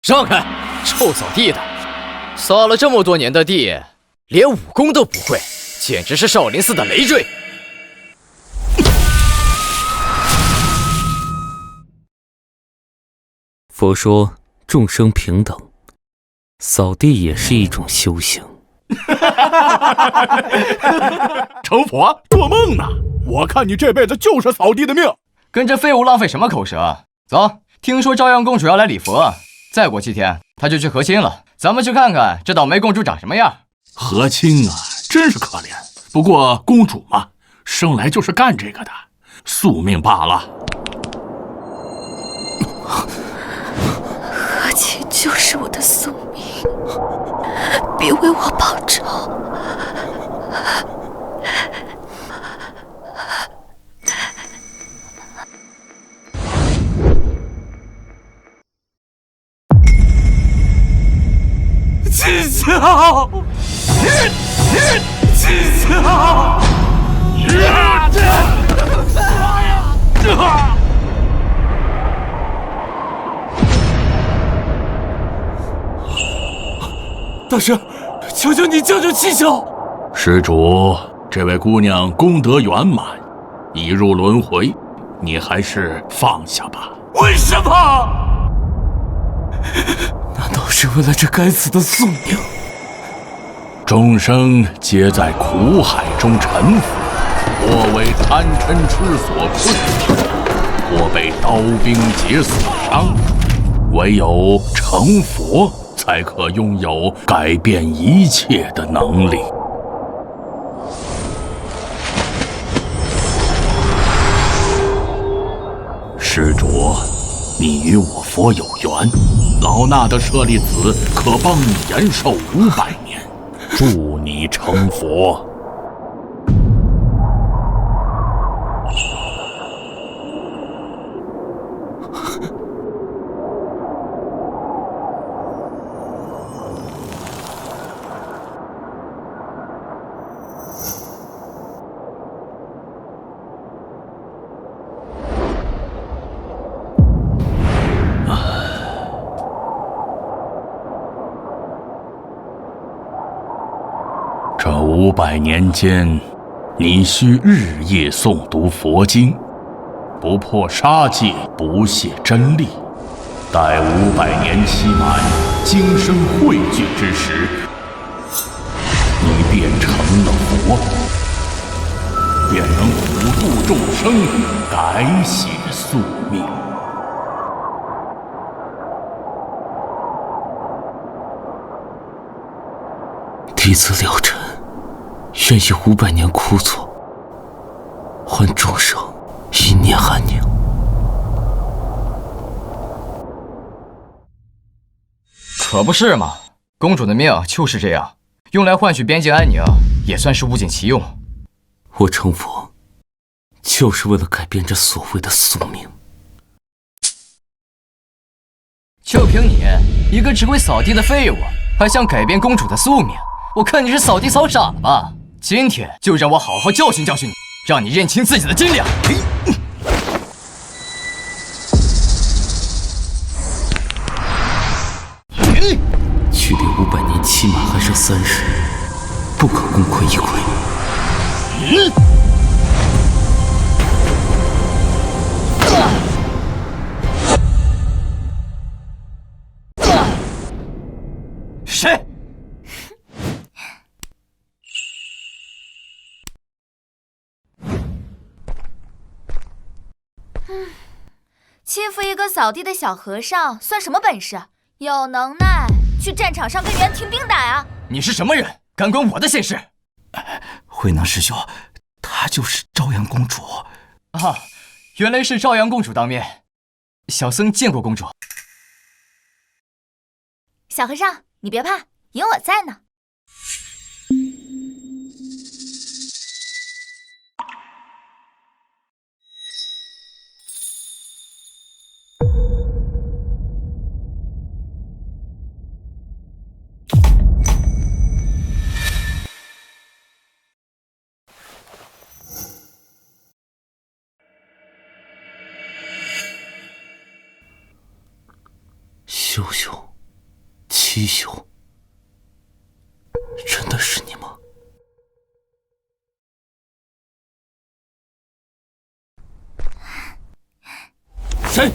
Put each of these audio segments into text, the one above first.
让开！臭扫地的，扫了这么多年的地，连武功都不会，简直是少林寺的累赘。佛说众生平等，扫地也是一种修行。成佛做梦呢！我看你这辈子就是扫地的命。跟这废物浪费什么口舌？走，听说朝阳公主要来礼佛，再过7天她就去和亲了。咱们去看看这倒霉公主长什么样。和亲啊，真是可怜。不过公主嘛，生来就是干这个的，宿命罢了。和亲就是我的宿命，别为我报仇。七巧，七巧，大师，求求你救救七巧！施主，这位姑娘功德圆满，已入轮回，你还是放下吧。为什么？难道是为了这该死的宿命？众生皆在苦海中沉浮，或为贪嗔痴所困，或被刀兵劫所伤，唯有成佛才可拥有改变一切的能力。施主，你与我佛有缘，老衲的舍利子可帮你延寿500年，助你成佛。这500年间，你需日夜诵读佛经，不破杀戒，不懈真力。待500年期满，精生汇聚之时，你便成了佛，便能普度众生，改写宿命。弟子了尘，愿以500年枯坐，换众生1念安宁。可不是嘛，公主的命就是这样，用来换取边境安宁，也算是物尽其用。我成佛，就是为了改变这所谓的宿命。就凭你一个只会扫地的废物，还想改变公主的宿命？我看你是扫地扫傻了吧！今天就让我好好教训教训你，让你认清自己的斤两。距离500年期满还剩30日，不可功亏一篑。谁？欺负一个扫地的小和尚算什么本事？有能耐去战场上跟袁廷兵打呀！你是什么人？敢管我的闲事？慧能师兄，她就是朝阳公主。啊，原来是朝阳公主当面。小僧见过公主。小和尚，你别怕，有我在呢。羞羞，七羞，真的是你吗？谁？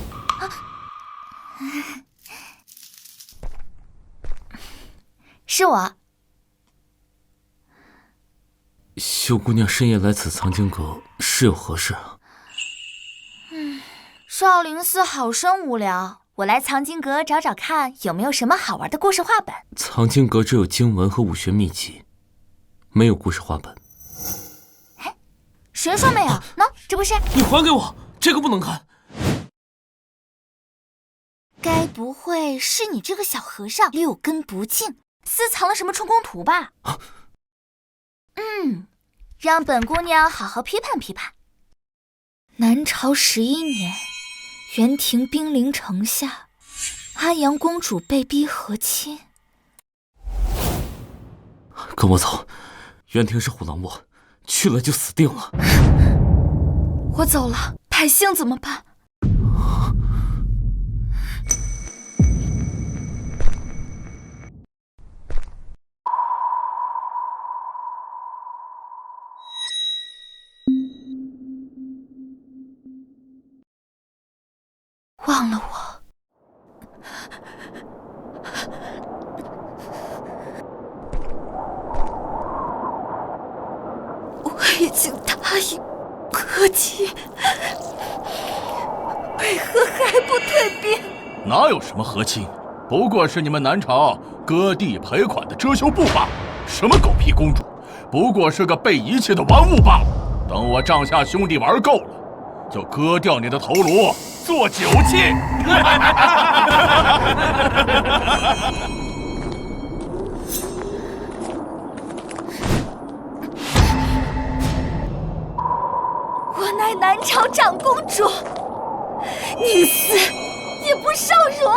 是我。秀姑娘深夜来此藏经阁，是有何事啊？少林寺好生无聊，我来藏经阁找找看有没有什么好玩的故事画本。藏经阁只有经文和武学秘籍，没有故事画本。谁说没有？喏，这不是。你还给我，这个不能看。该不会是你这个小和尚六根不净，私藏了什么春宫图吧？让本姑娘好好批判批判。南朝11年，元廷兵临城下，安阳公主被逼和亲。跟我走，元廷是虎狼窝，去了就死定了。我走了，百姓怎么办？忘了我。我已经答应和亲，为何还不退兵？哪有什么和亲，不过是你们南朝割地赔款的遮羞布罢了。什么狗屁公主，不过是个被遗弃的玩物罢了。等我帐下兄弟玩够了，就割掉你的头颅做酒器。我乃南朝长公主，宁死也不受辱。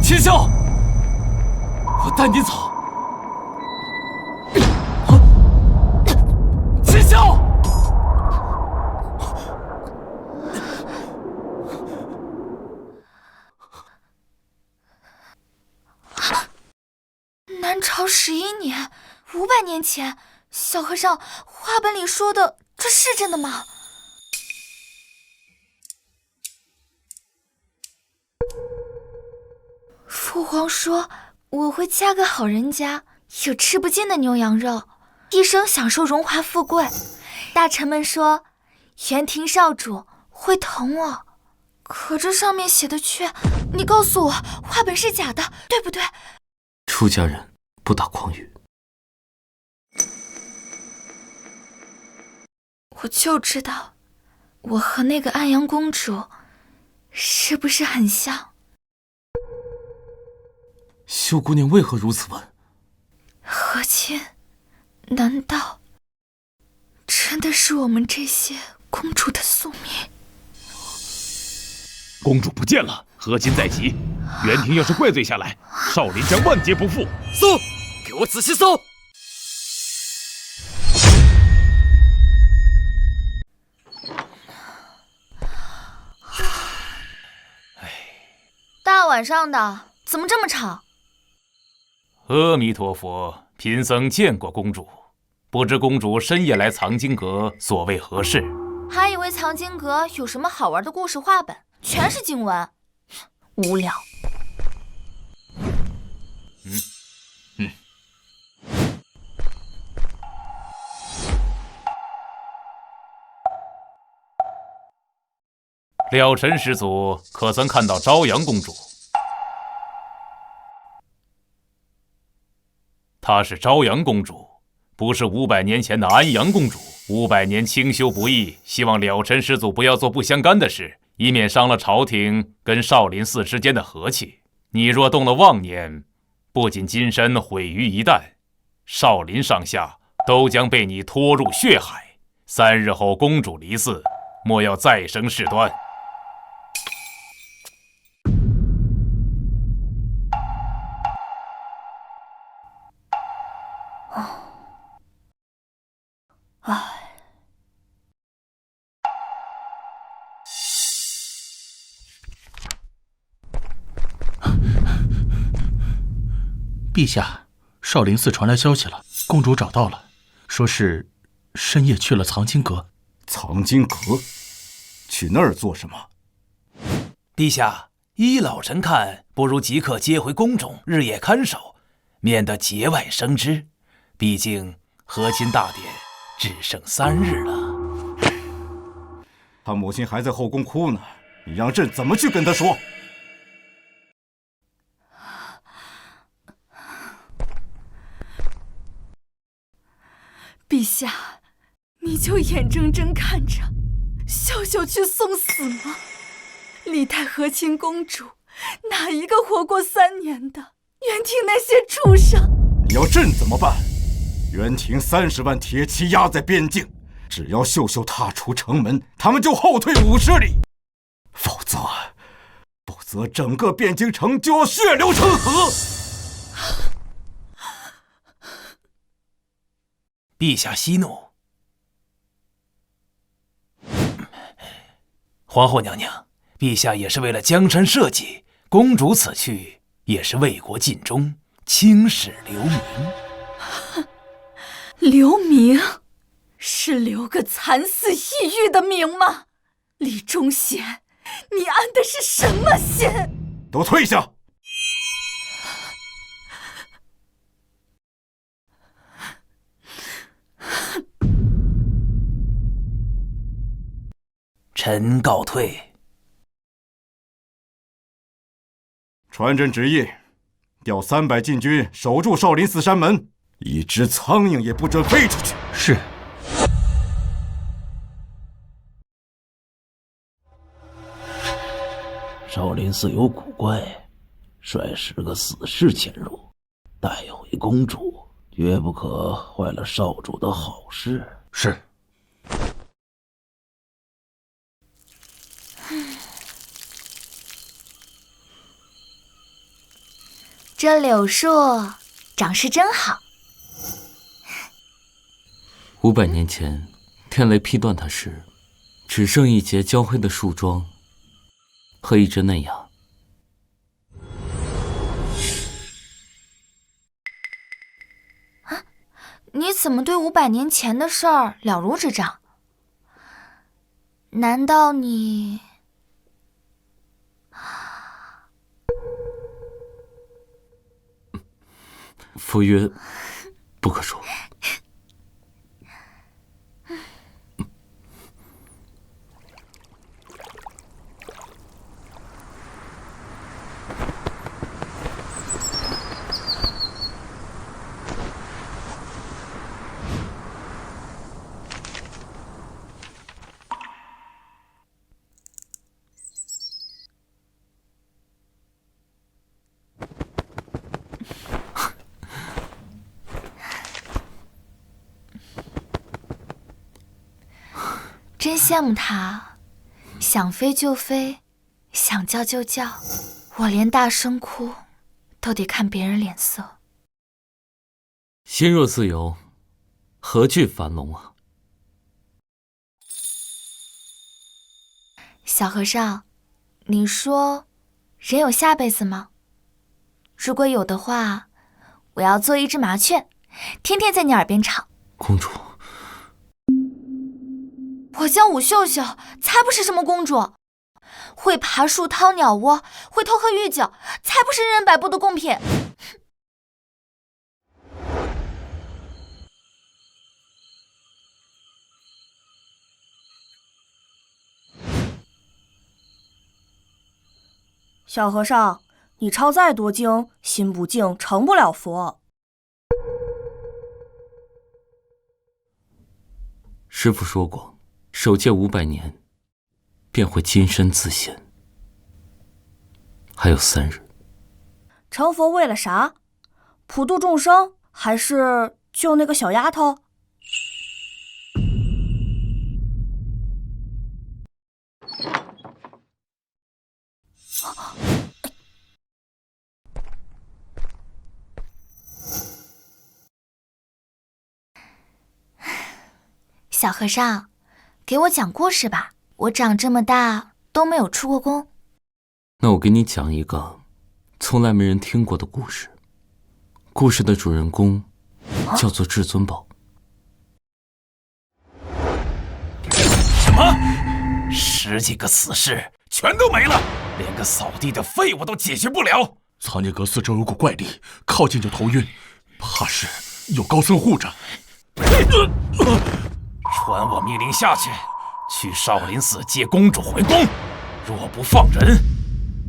秦霄，我带你走。秦霄，南朝11年，500年前，小和尚，画本里说的这是真的吗？父皇说我会嫁个好人家，有吃不尽的牛羊肉，一生享受荣华富贵。大臣们说元廷少主会疼我，可这上面写的却……你告诉我，画本是假的，对不对？出家人不打诳语。我就知道，我和那个安阳公主是不是很像？秀姑娘为何如此问？和亲，难道真的是我们这些公主的宿命？公主不见了，和亲在即。元廷要是怪罪下来，少林将万劫不复。搜，给我仔细搜！大晚上的，怎么这么吵？阿弥陀佛，贫僧见过公主，不知公主深夜来藏经阁，所谓何事？还以为藏经阁有什么好玩的故事画本，全是经文，无聊。了尘师祖可曾看到朝阳公主？她是朝阳公主，不是500年前的安阳公主。500年清修不易，希望了尘师祖不要做不相干的事，以免伤了朝廷跟少林寺之间的和气。你若动了妄念，不仅金身毁于一旦，少林上下都将被你拖入血海。3日后公主离寺，莫要再生事端。陛下，少林寺传来消息了，公主找到了，说是深夜去了藏经阁。藏经阁？去那儿做什么？陛下，依老臣看，不如即刻接回宫中，日夜看守，免得节外生枝。毕竟和亲大典只剩3日了。他母亲还在后宫哭呢，你让朕怎么去跟她说？陛下，你就眼睁睁看着秀秀去送死吗？历代和亲公主，哪一个活过3年的？元廷那些畜生！你要朕怎么办？元廷30万铁骑压在边境，只要秀秀踏出城门，他们就后退50里，否则整个汴京城就要血流成河。陛下息怒。皇后娘娘，陛下也是为了江山社稷，公主此去也是为国尽忠，青史留名。留名？是留个惨死异域的名吗？李忠贤，你安的是什么心？都退下！臣告退。传朕旨意，调300禁军守住少林寺山门，一只苍蝇也不准飞出去。是。少林寺有古怪，率10个死士潜入，带回公主，绝不可坏了少主的好事。是。这柳树长势真好。500年前，天雷劈断它时，只剩一截焦黑的树桩和一只嫩芽。啊，你怎么对500年前的事儿了如指掌？难道你……夫曰不可说。真羡慕他，想飞就飞，想叫就叫，我连大声哭都得看别人脸色。心若自由，何惧樊笼啊？小和尚，你说人有下辈子吗？如果有的话，我要做一只麻雀，天天在你耳边唱。公主，我叫武秀秀，才不是什么公主，会爬树掏鸟窝，会偷喝御酒，才不是人人摆布的贡品。小和尚，你抄再多经，心不静，成不了佛。师父说过，守戒500年，便会金身自现。还有3日。成佛为了啥？普度众生，还是救那个小丫头？小和尚，给我讲故事吧。我长这么大都没有出过宫。那我给你讲一个从来没人听过的故事，故事的主人公叫做至尊宝。什么？10几个死士全都没了，连个扫地的废物都解决不了。藏匿阁四周有股怪力，靠近就头晕，怕是有高僧护着。传我命令下去，去少林寺接公主回宫。若不放人，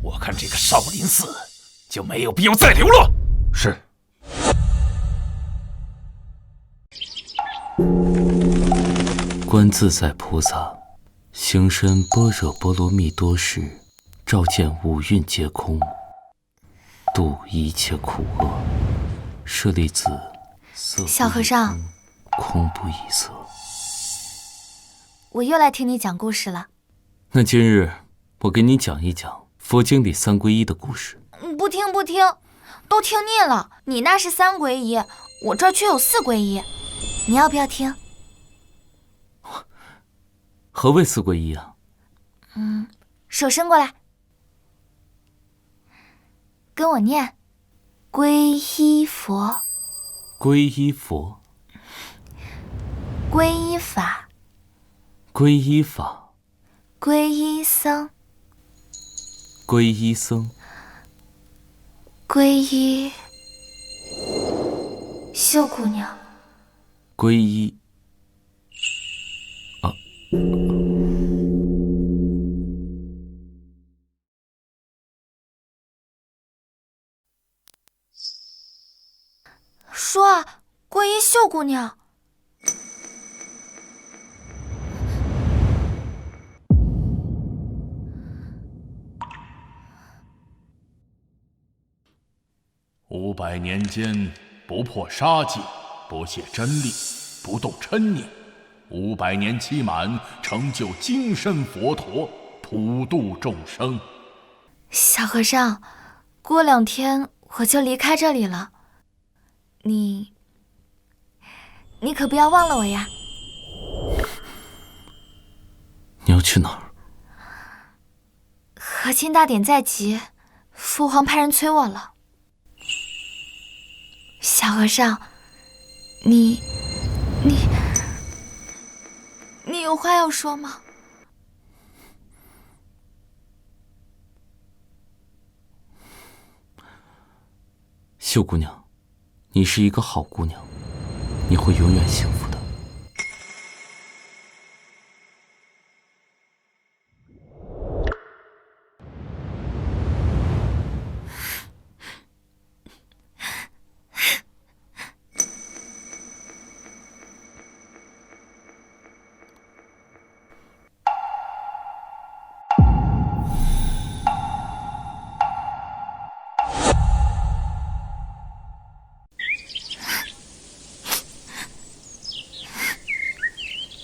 我看这个少林寺就没有必要再留了。是。观自在菩萨行深般若波罗蜜多时，照见五蕴皆空，度一切苦厄。舍利子，色不小和尚，空不异色。我又来听你讲故事了。那今日我给你讲一讲佛经里三皈依的故事。不听，都听腻了。你那是3皈依，我这儿却有4皈依。你要不要听？何谓4皈依啊？手伸过来，跟我念：皈依佛，皈依佛，皈依法，皈依法，皈依僧，皈依僧，皈依秀姑娘，皈依说啊，皈依秀姑娘。500年间，不破杀戒，不懈真力，不动嗔念，500年期满，成就金身佛陀，普度众生。小和尚，过2天我就离开这里了，你可不要忘了我呀。你要去哪儿？和亲大典在即，父皇派人催我了。小和尚，你有话要说吗？秀姑娘，你是一个好姑娘，你会永远幸福的。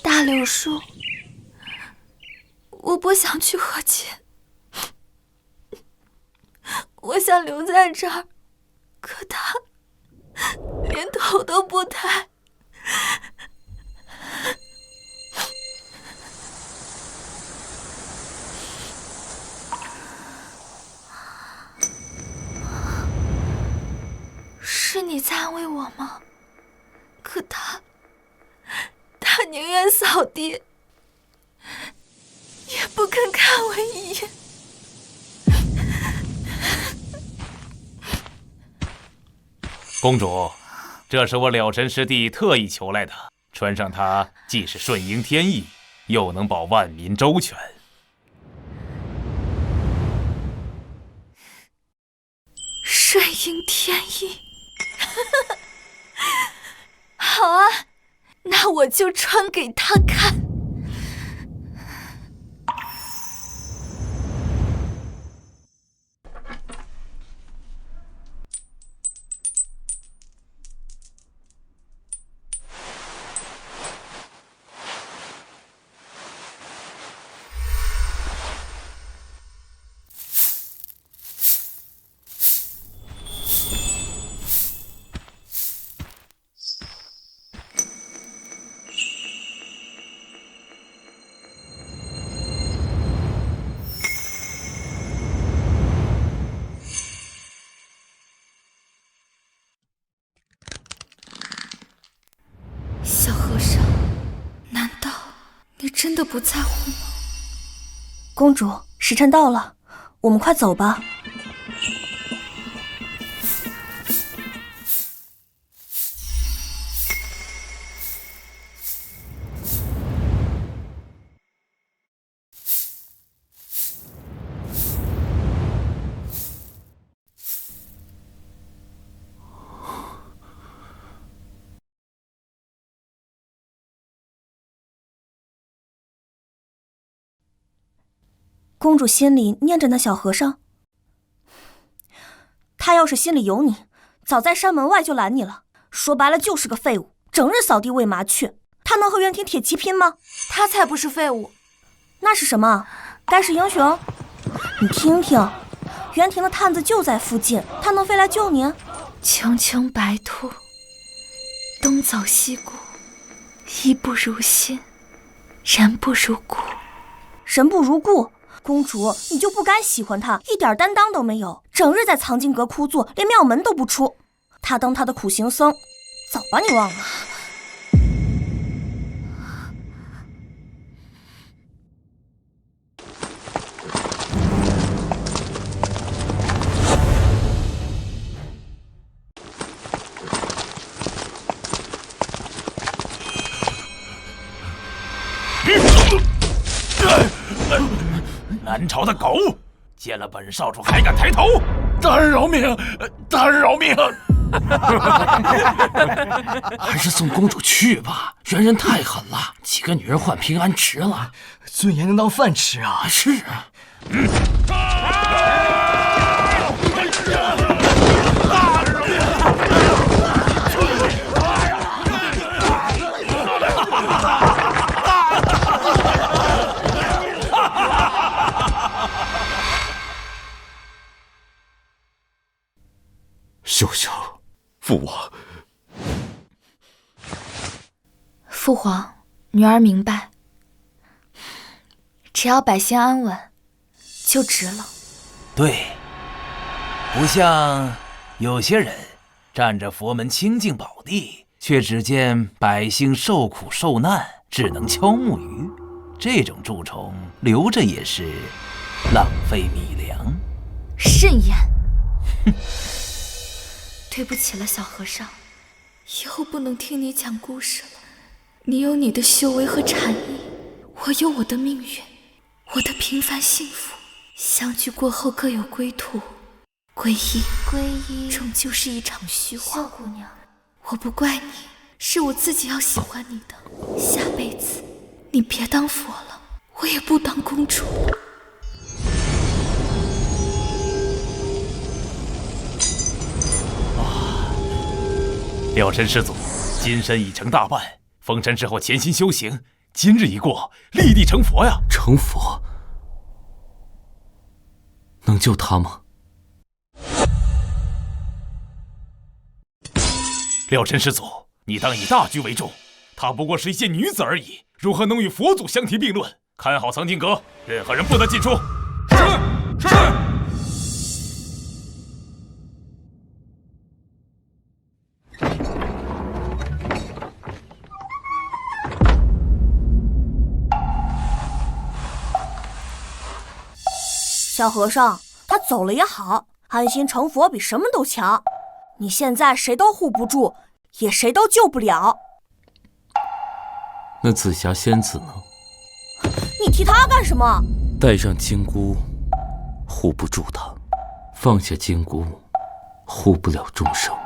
大柳树，我不想去和亲，我想留在这儿，可他连头都不抬。是你在安慰我吗？可他宁愿扫地，也不肯看我一眼。公主，这是我了尘师弟特意求来的，穿上它既是顺应天意，又能保万民周全。顺应天意。好啊，那我就穿给他看。你真的不在乎吗？公主，时辰到了，我们快走吧。公主心里念着那小和尚，他要是心里有你，早在山门外就拦你了。说白了就是个废物，整日扫地喂麻雀。他能和袁廷铁骑拼吗？他才不是废物，那是什么？该是英雄。你听听，袁廷的探子就在附近，他能飞来救你？穷穷白兔，东走西顾，衣不如新，人不如故。人不如故。公主，你就不该喜欢他，一点担当都没有，整日在藏经阁枯坐，连庙门都不出。他当他的苦行僧，早把你忘了。南朝的狗，见了本少主还敢抬头！大人饶命！大人饶命！还是送公主去吧，袁人太狠了，几个女人换平安迟了，尊严能当饭吃啊！是啊。秀秀，父王，父皇，女儿明白，只要百姓安稳，就值了。对，不像有些人占着佛门清净宝地，却只见百姓受苦受难，只能敲木鱼。这种蛀虫留着也是浪费米粮。慎言。哼。对不起了，小和尚，以后不能听你讲故事了。你有你的修为和禅意，我有我的命运，我的平凡幸福。相聚过后各有归途，皈依终究是一场虚幻。秀姑娘，我不怪你，是我自己要喜欢你的。下辈子你别当佛了，我也不当公主了。了尘师祖，金身已成大半，封尘之后潜心修行，今日一过，立地成佛呀！成佛？能救他吗？了尘师祖，你当以大局为重，她不过是一介女子而已，如何能与佛祖相提并论？看好藏经阁，任何人不得进出。是。小和尚，他走了也好，安心成佛比什么都强。你现在谁都护不住，也谁都救不了。那紫霞仙子呢？你提她干什么？带上金箍，护不住她；放下金箍，护不了众生。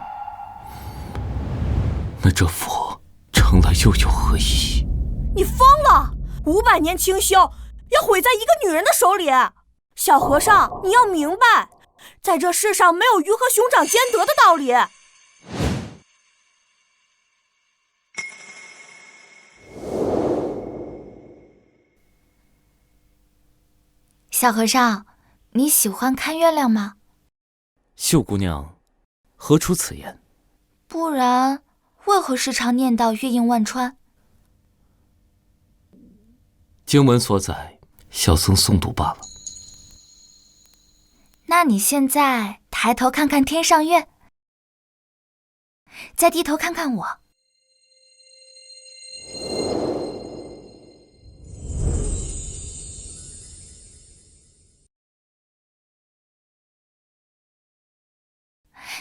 那这佛成了又有何意义？你疯了！500年清修要毁在一个女人的手里。小和尚，你要明白，在这世上没有鱼和熊掌兼得的道理。小和尚，你喜欢看月亮吗？秀姑娘，何出此言？不然，为何时常念叨月映万川？经文所载，小僧诵读罢了。那你现在抬头看看天上月，再低头看看我。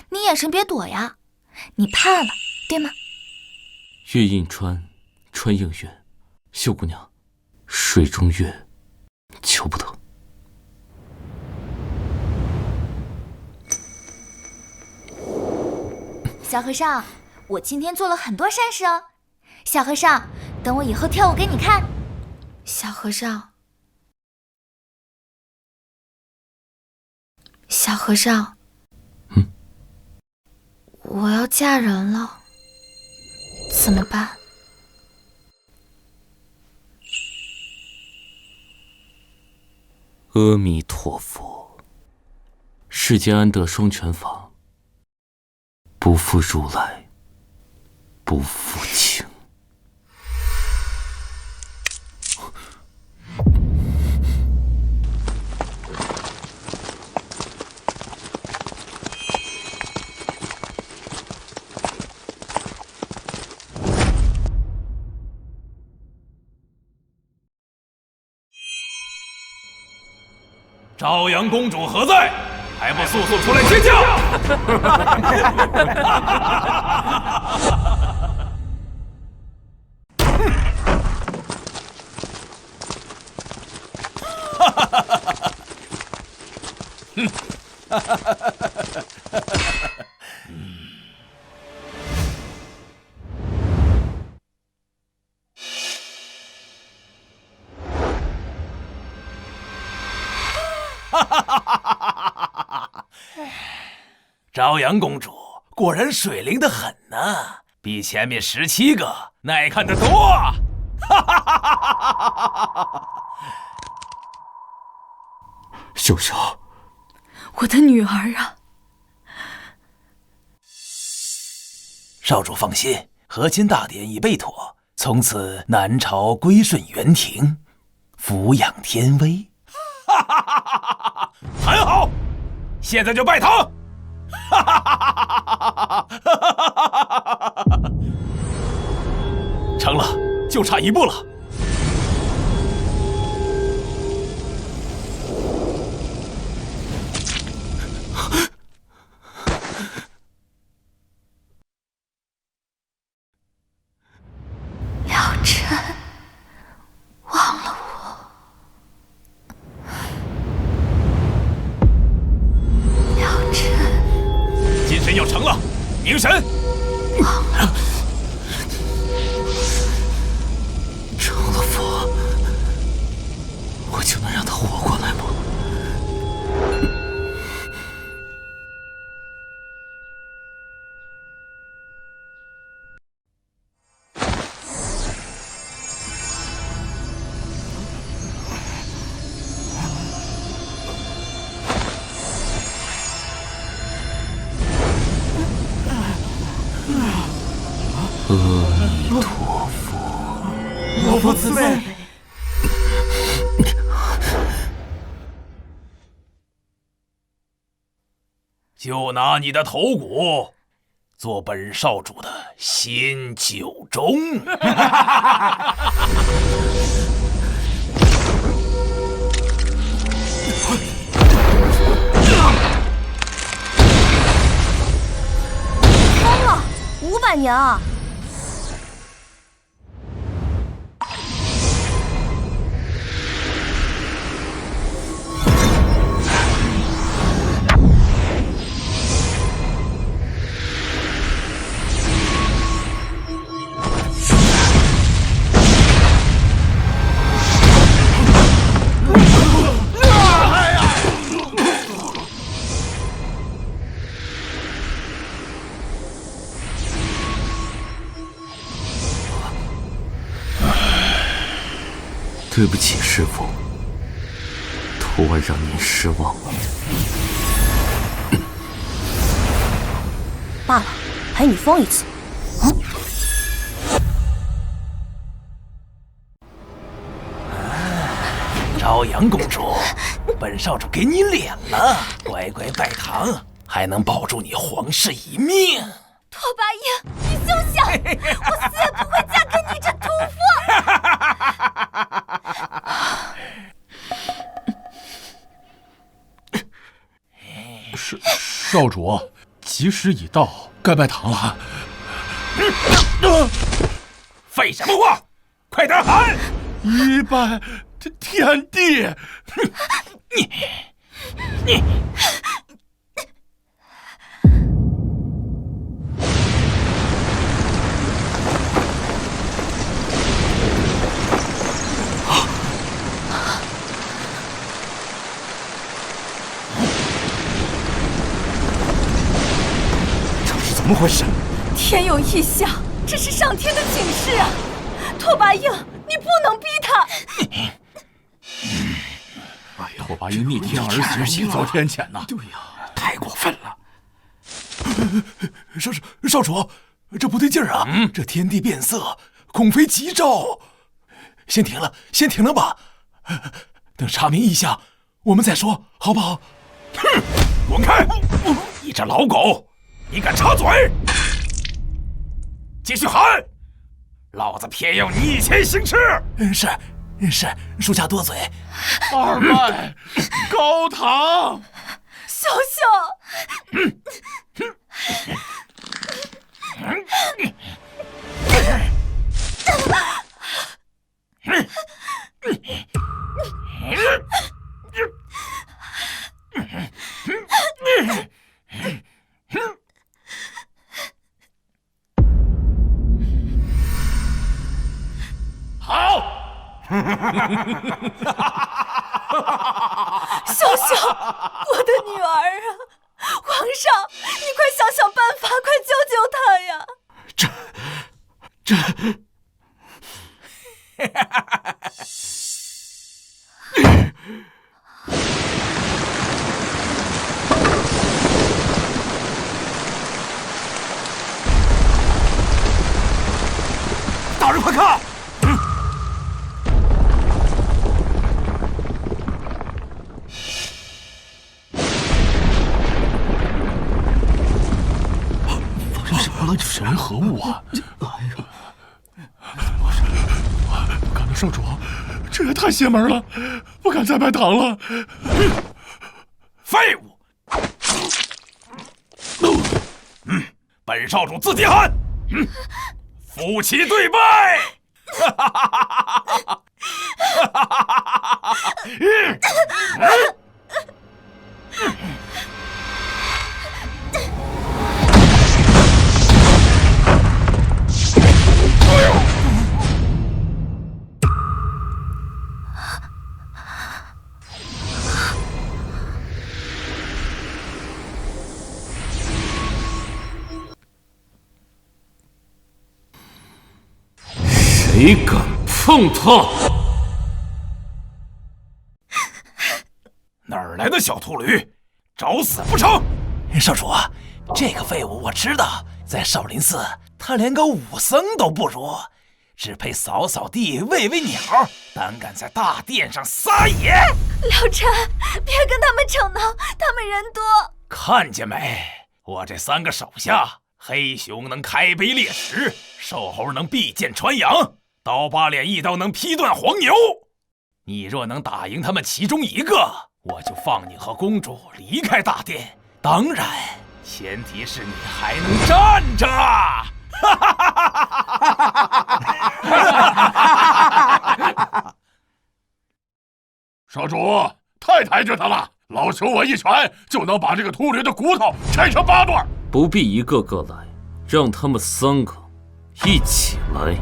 你眼神别躲呀，你怕了，对吗？月映川，川映月，秀姑娘，水中月，求不得。小和尚，我今天做了很多善事哦。小和尚，等我以后跳舞给你看。小和尚，小和尚，我要嫁人了，怎么办？阿弥陀佛，世间安得双全法，不负如来，不负情。朝阳公主何在？还不速速出来接驾！朝阳公主果然水灵得很呢，比前面17个耐看得多。秀秀，我的女儿啊！少主放心，和亲大典已备妥，从此南朝归顺元廷，抚养天威。很好，现在就拜堂。成了，就差一步了。了尘，忘了我。了尘，金神要成了，凝神。忘了。成了佛，我就能让他活过来吗？阿弥陀佛，老佛慈悲。就拿你的头骨做本少主的新酒盅。疯了，500年啊！对不起，师父，徒儿让您失望了。罢了，陪你疯一次。朝阳公主，本少主给你脸了，乖乖拜堂，还能保住你皇室一命。拓跋英，你休想！我死也不会嫁给你这屠夫！少主，吉时已到，该拜堂了。废什么话，快点喊！一拜天地。你。怎么回事？天有异象，这是上天的警示啊！拓跋英，你不能逼他！拓跋英逆天而行，一遭天谴呐！对呀，太过分了！少主，这不对劲儿啊！这天地变色，恐非吉兆。先停了吧。等查明异象，我们再说，好不好？哼，滚开！你这老狗！你敢插嘴？继续喊！老子偏要逆天行事！是，属下多嘴。二拜高堂。小小。好！小小，我的女儿啊！皇上，你快想想办法，快救救她呀！大人快看！人何物啊？不敢了，少主，这也太邪门了，不敢再拜堂了。废物！本少主自己喊。夫妻对拜。谁敢碰他？哪儿来的小秃驴，找死不成？少主，这个废物我知道，在少林寺他连个武僧都不如，只配扫扫地、喂喂鸟，胆敢在大殿上撒野！老臣，别跟他们吵闹，他们人多。看见没？我这3个手下，黑熊能开碑裂石，瘦猴能避剑穿杨，刀疤脸一刀能劈断黄牛。你若能打赢他们其中一个，我就放你和公主离开大殿。当然，前提是你还能站着。少主，太抬举他了！老朽我一拳就能把这个秃驴的骨头拆成8段。不必一个个来，让他们3个一起来。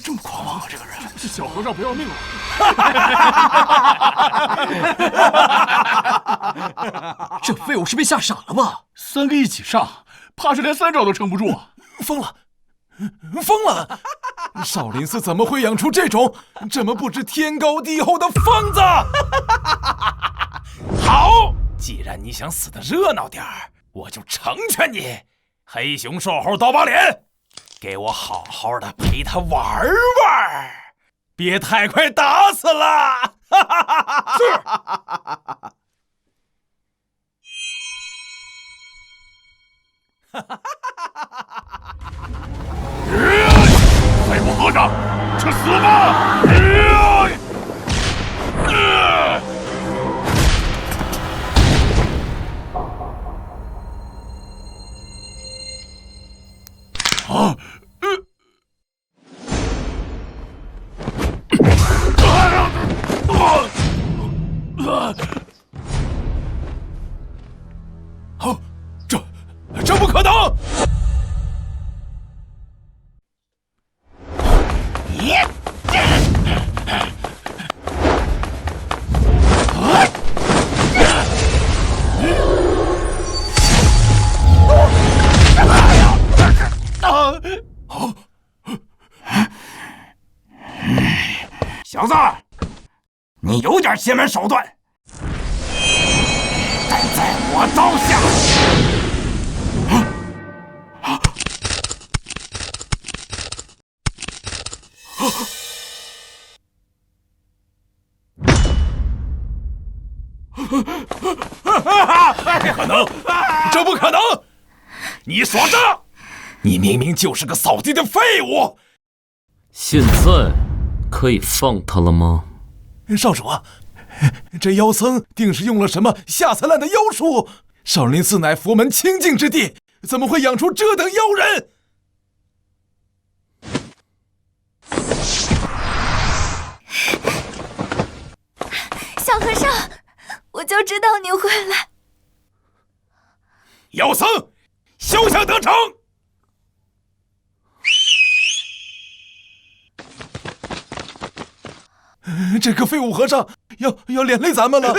这么狂妄啊，这个人！小和尚不要命了！这废物是被吓傻了吧？3个一起上，怕是连3招都撑不住啊！疯了！少林寺怎么会养出这种不知天高地厚的疯子？好，既然你想死得热闹点儿，我就成全你。黑熊、瘦猴、刀疤脸，给我好好的陪他玩玩，别太快打死了。是。废物和尚，去死吧！小子，你有点邪门手段，但在我刀下。不可能，这不可能！你耍诈！你明明就是个扫地的废物！现在可以放他了吗？少主啊，这妖僧定是用了什么下三滥的妖术？少林寺乃佛门清净之地，怎么会养出这等妖人？小和尚，我就知道你会来。妖僧，休想得逞！这个废物和尚要连累咱们了。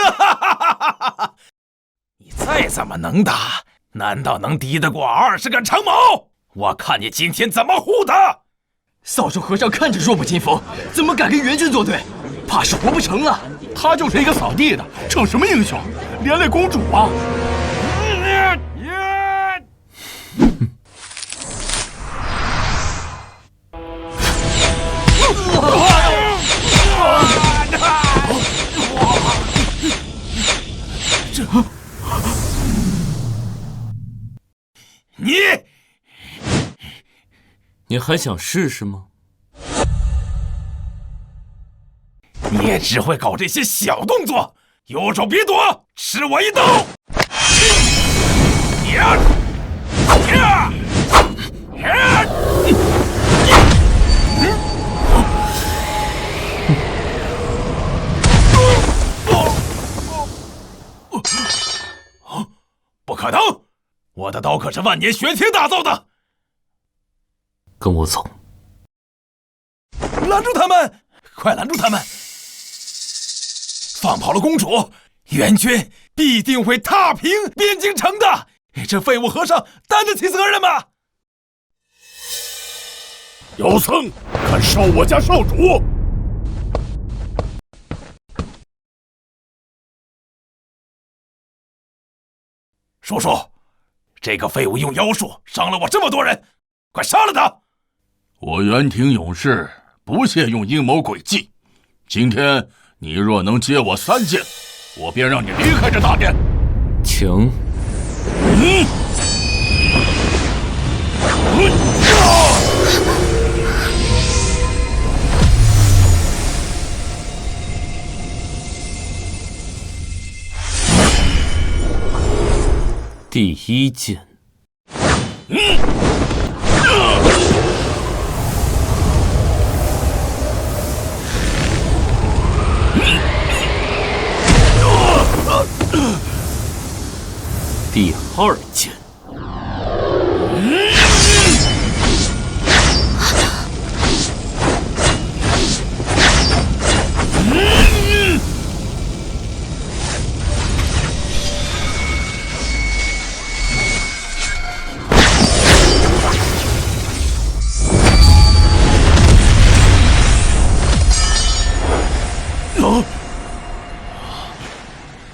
你再怎么能打，难道能敌得过20个长矛？我看你今天怎么护他！扫帚和尚看着弱不禁风，怎么敢跟援军作对？怕是活不成了。他就是一个扫地的，逞什么英雄？连累公主啊！你还想试试吗？你也只会搞这些小动作，有种别躲，吃我一刀！不可能！我的刀可是万年玄铁打造的。跟我走。拦住他们！快拦住他们！放跑了公主，援军必定会踏平边境城的。这废物和尚担得起责任吗？妖僧，敢烧我家少主！叔叔，这个废物用妖术伤了我这么多人，快杀了他！我元廷勇士不屑用阴谋诡计。今天你若能接我3剑，我便让你离开这大殿。请。第1剑。第2剑。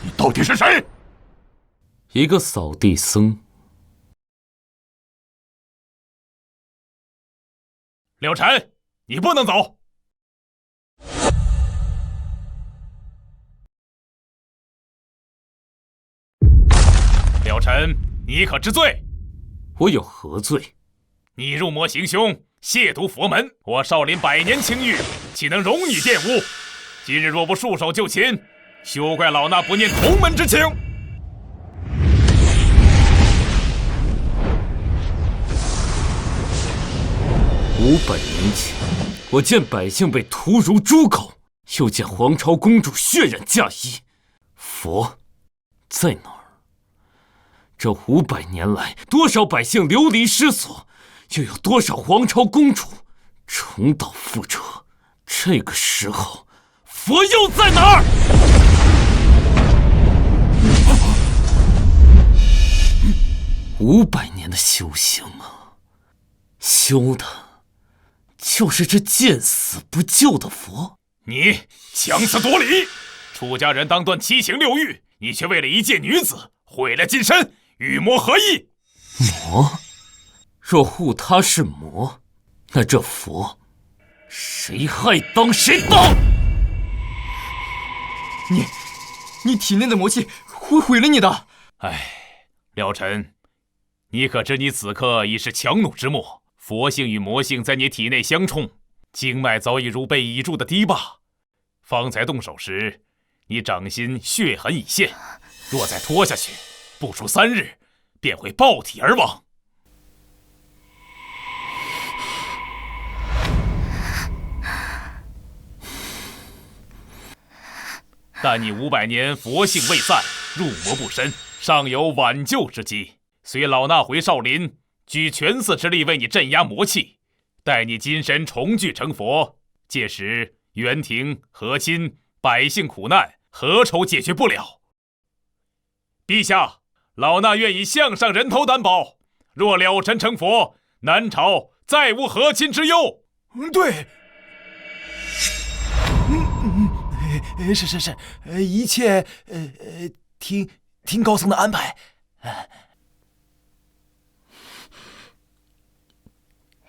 你到底是谁？一个扫地僧。柳晨，你不能走。柳晨，你可知罪？我有何罪？你入魔行凶，亵渎佛门，我少林100年清誉，岂能容你玷污？今日若不束手就擒，休怪老衲不念同门之情。500年前，我见百姓被屠如猪狗，又见皇朝公主血染嫁衣。佛在哪儿？这500年来，多少百姓流离失所，又有多少皇朝公主重蹈覆辙？这个时候，佛又在哪儿？500年的修行啊，修的就是这见死不救的佛。你强词夺理！出家人当断7情6欲，你却为了一介女子毁了金身，与魔合一。魔？若护他是魔，那这佛谁害当谁当？你体内的魔气会毁了你的。唉，廖晨，你可知你此刻已是强弩之末，佛性与魔性在你体内相冲，经脉早已如被倚住的堤坝。方才动手时，你掌心血痕已现，若再拖下去，不出3日，便会爆体而亡。但你500年佛性未散，入魔不深，尚有挽救之机。随老衲回少林，举全寺之力为你镇压魔气，待你金身重聚成佛，届时元廷、和亲、百姓苦难，何愁解决不了？陛下，老衲愿以项上人头担保，若了尘成佛，南朝再无和亲之忧。对，是，一切听高僧的安排。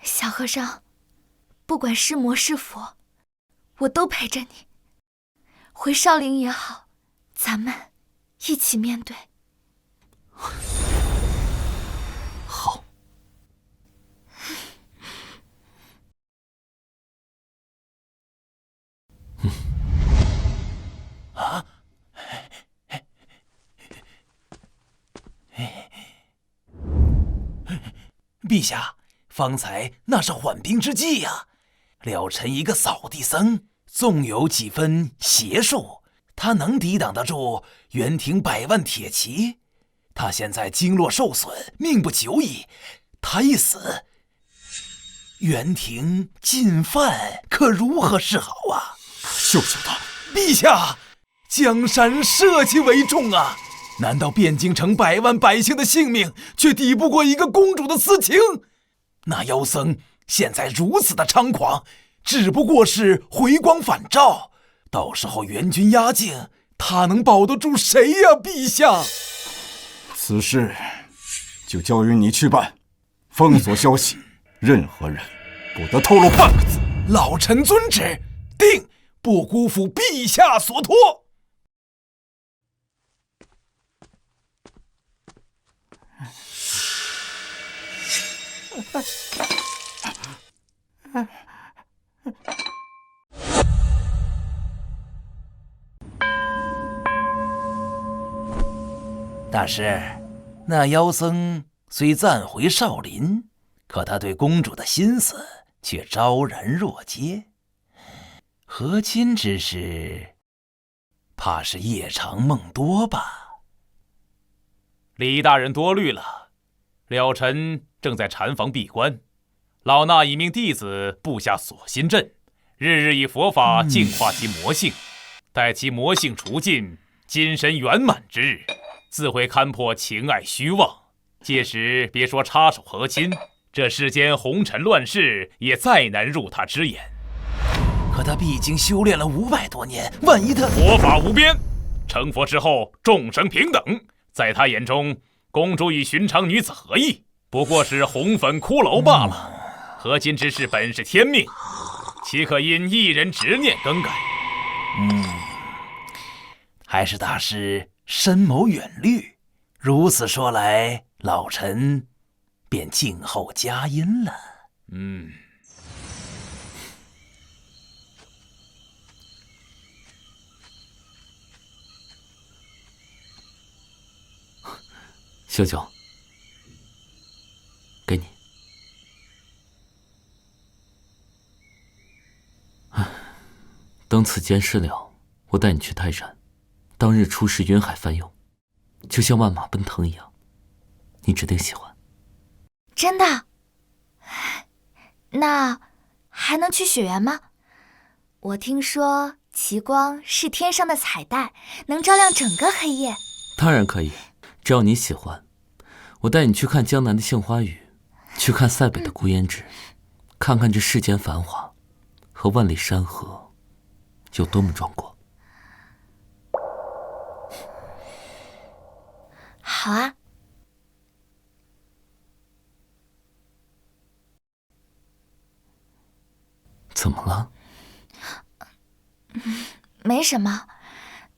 小和尚，不管是魔是佛，我都陪着你。回少林也好，咱们一起面对。好。啊！陛下，方才那是缓兵之计呀。了尘一个扫地僧，纵有几分邪术，他能抵挡得住元廷100万铁骑？他现在经络受损，命不久矣。他一死，元廷进犯，可如何是好啊？救他！陛下，江山社稷为重啊！难道汴京城100万百姓的性命，却抵不过一个公主的私情？那妖僧现在如此的猖狂，只不过是回光返照。到时候元军压境，他能保得住谁呀？陛下，此事就交于你去办，封锁消息，任何人不得透露半个字。老臣遵旨，定不辜负陛下所托。大师，那妖僧虽暂回少林，可他对公主的心思却昭然若揭。和亲之事，怕是夜长梦多吧？李大人多虑了，了尘正在禅房闭关，老衲已命弟子布下锁心阵，日日以佛法净化其魔性，待其魔性除尽，金身圆满之日，自会勘破情爱虚妄。届时别说插手和亲，这世间红尘乱世也再难入他之眼。可他毕竟修炼了500多年，万一他……佛法无边，成佛之后众生平等，在他眼中，公主与寻常女子何异？不过是红粉骷髅罢了。和亲之事本是天命，岂可因一人执念更改？还是大师深谋远虑。如此说来，老臣便静候佳音了。小九，给你。等此件事了，我带你去泰山，当日出世云海翻涌，就像万马奔腾一样，你指定喜欢。真的？那还能去雪原吗？我听说奇光是天上的彩带，能照亮整个黑夜。当然可以，只要你喜欢。我带你去看江南的杏花雨，去看塞北的孤烟直，看看这世间繁华和万里山河有多么壮观。好啊。怎么了？没什么，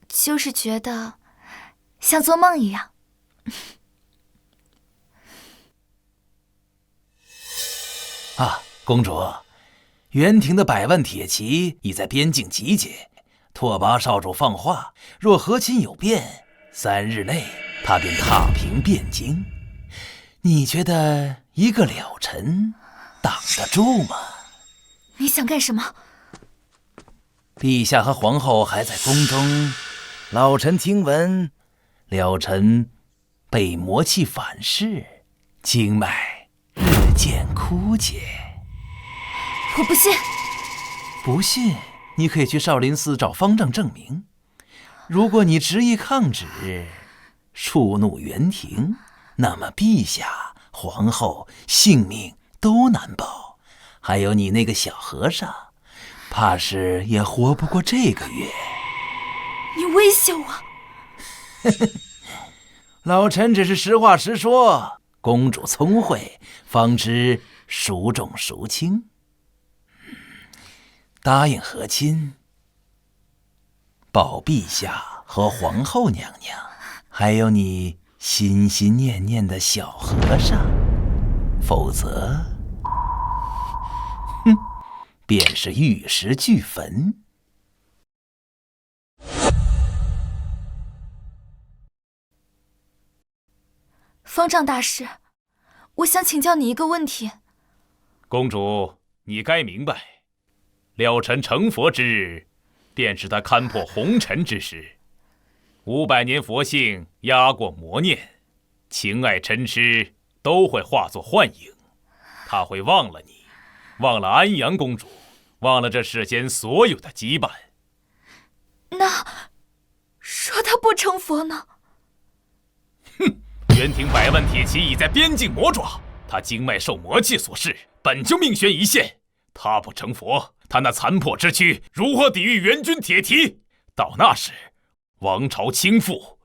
就是觉得像做梦一样。啊，公主，袁廷的100万铁骑已在边境集结，拓跋少主放话，若和亲有变，3日内他便踏平汴京。你觉得一个了尘挡得住吗？你想干什么？陛下和皇后还在宫中，老臣听闻，了尘被魔气反噬，经脉日渐枯竭。我不信。不信，你可以去少林寺找方丈证明。如果你执意抗旨，触怒袁廷，那么陛下、皇后性命都难保。还有你那个小和尚，怕是也活不过这个月。你威胁我？老臣只是实话实说。公主聪慧，方知孰重孰轻。答应和亲，保陛下和皇后娘娘，还有你心心念念的小和尚，否则，便是玉石俱焚。方丈大师，我想请教你一个问题。公主，你该明白，了尘成佛之日，便是他勘破红尘之时。500年佛性压过魔念，情爱嗔痴都会化作幻影。他会忘了你，忘了安阳公主，忘了这世间所有的羁绊。那说他不成佛呢？袁廷100万铁骑已在边境磨爪，他经脉受魔气所噬，本就命悬一线。他不成佛，他那残破之躯如何抵御援军铁蹄？到那时，王朝倾覆，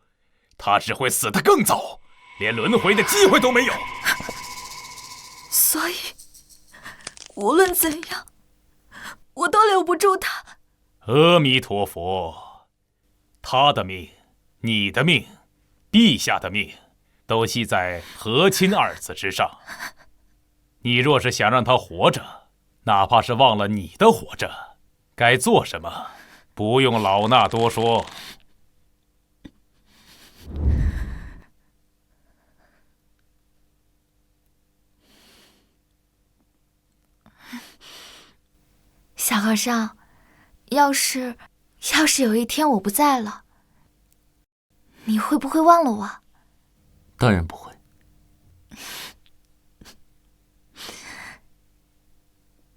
他只会死得更早，连轮回的机会都没有。所以，无论怎样，我都留不住他。阿弥陀佛，他的命，你的命，陛下的命，都系在和亲2字之上。你若是想让他活着，哪怕是忘了你的活着，该做什么，不用老衲多说。小和尚，要是有一天我不在了，你会不会忘了我？当然不会。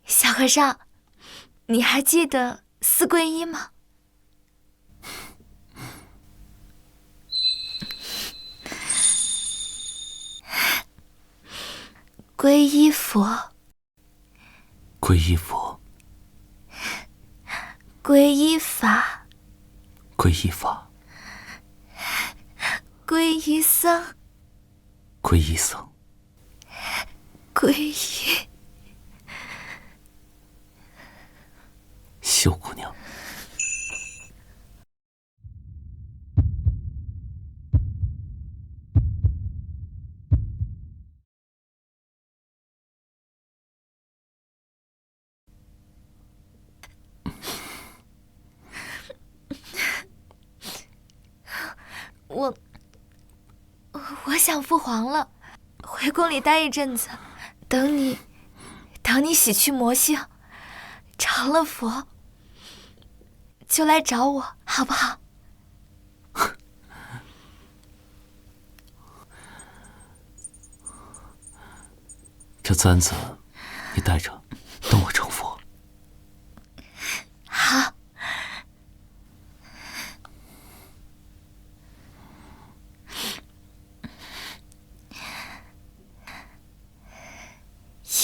小和尚，你还记得4皈依吗？皈依佛，皈依佛，皈依法，皈依法，皈依僧，皈依僧，皈依秀姑娘。我想父皇了，回宫里待一阵子，等你洗去魔性，成了佛，就来找我，好不好？这簪子你带着，等我成佛。好。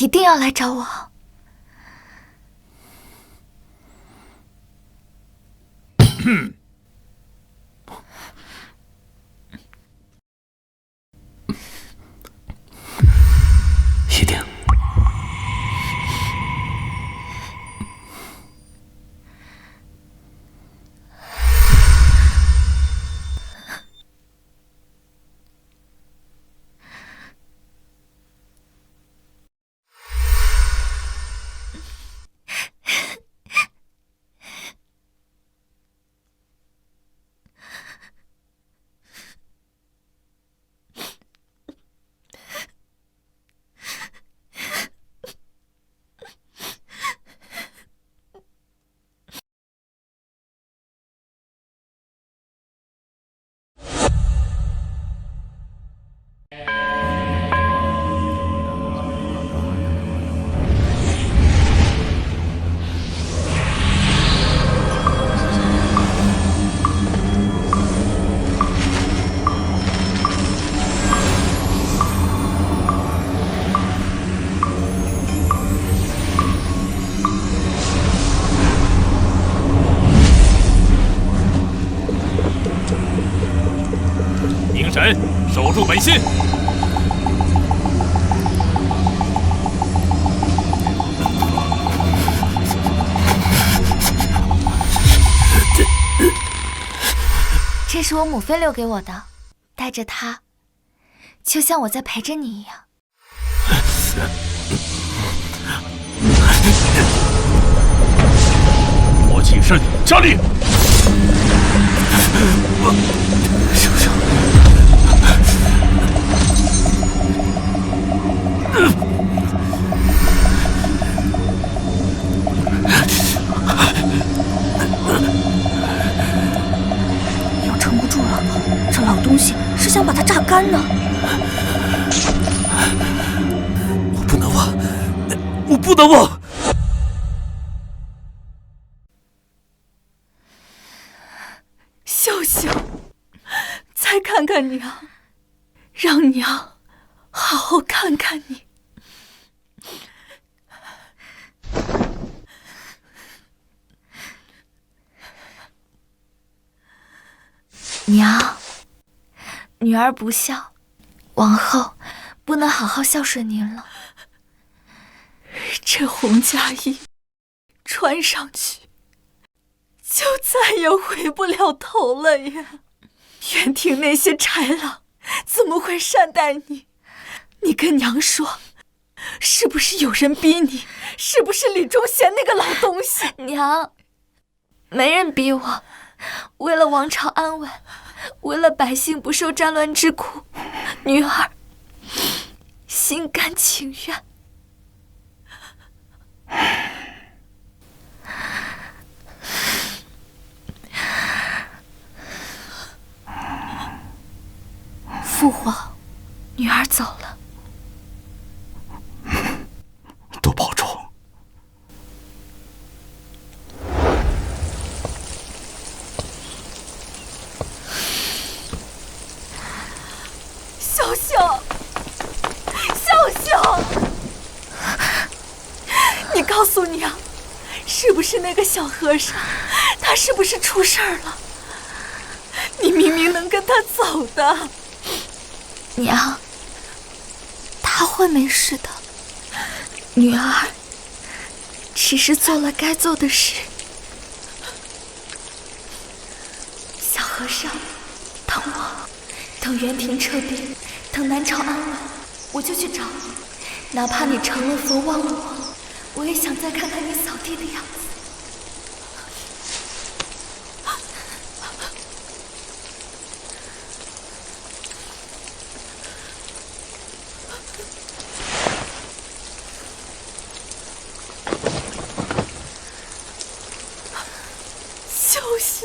一定要来找我。一定。凝神，守住本心。这是我母妃留给我的，带着它，就像我在陪着你一样。我起身，加力！要撑不住了，这老东西是想把它榨干呢。我不能忘，我不能忘。秀秀，再看看娘，让娘好好看看你。娘，女儿不孝，往后不能好好孝顺您了。这红嫁衣穿上去，就再也回不了头了呀！园庭那些豺狼怎么会善待你？你跟娘说，是不是有人逼你？是不是李忠贤那个老东西？娘，没人逼我，为了王朝安稳，为了百姓不受战乱之苦，女儿心甘情愿。父皇，女儿走了。多保重。秀秀，秀秀，你告诉娘，是不是那个小和尚？他是不是出事儿了？你明明能跟他走的。娘，他会没事的。女儿只是做了该做的事。小和尚，等我，等园庭撤兵，等南朝安稳，我就去找你。哪怕你成了佛忘了我，我也想再看看你扫地的样子。秀秀，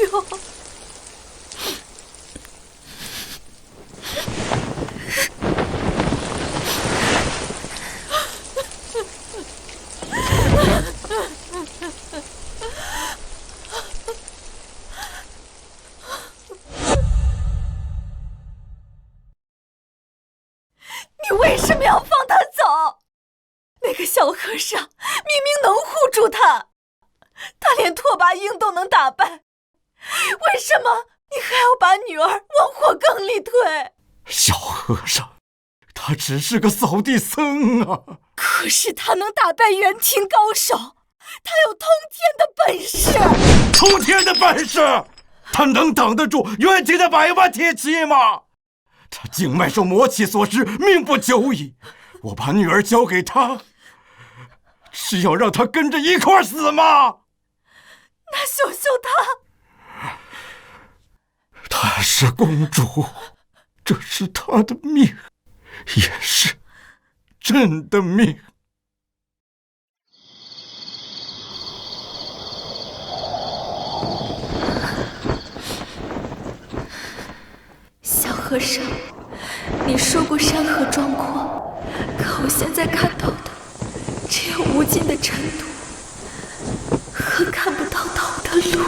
你为什么要放他走？那个小和尚明明能护住他，他连拓跋英都能打败，为什么你还要把女儿往火坑里推？小和尚，他只是个扫地僧啊！可是他能打败元庭高手，他有通天的本事。通天的本事，他能挡得住元庭的100万铁骑吗？他经脉受魔气所致，命不久矣。我把女儿交给他，是要让他跟着一块死吗？那秀秀她是公主，这是她的命，也是朕的命。小和尚，你说过山河壮阔，可我现在看到的只有无尽的尘土和看不到头的路。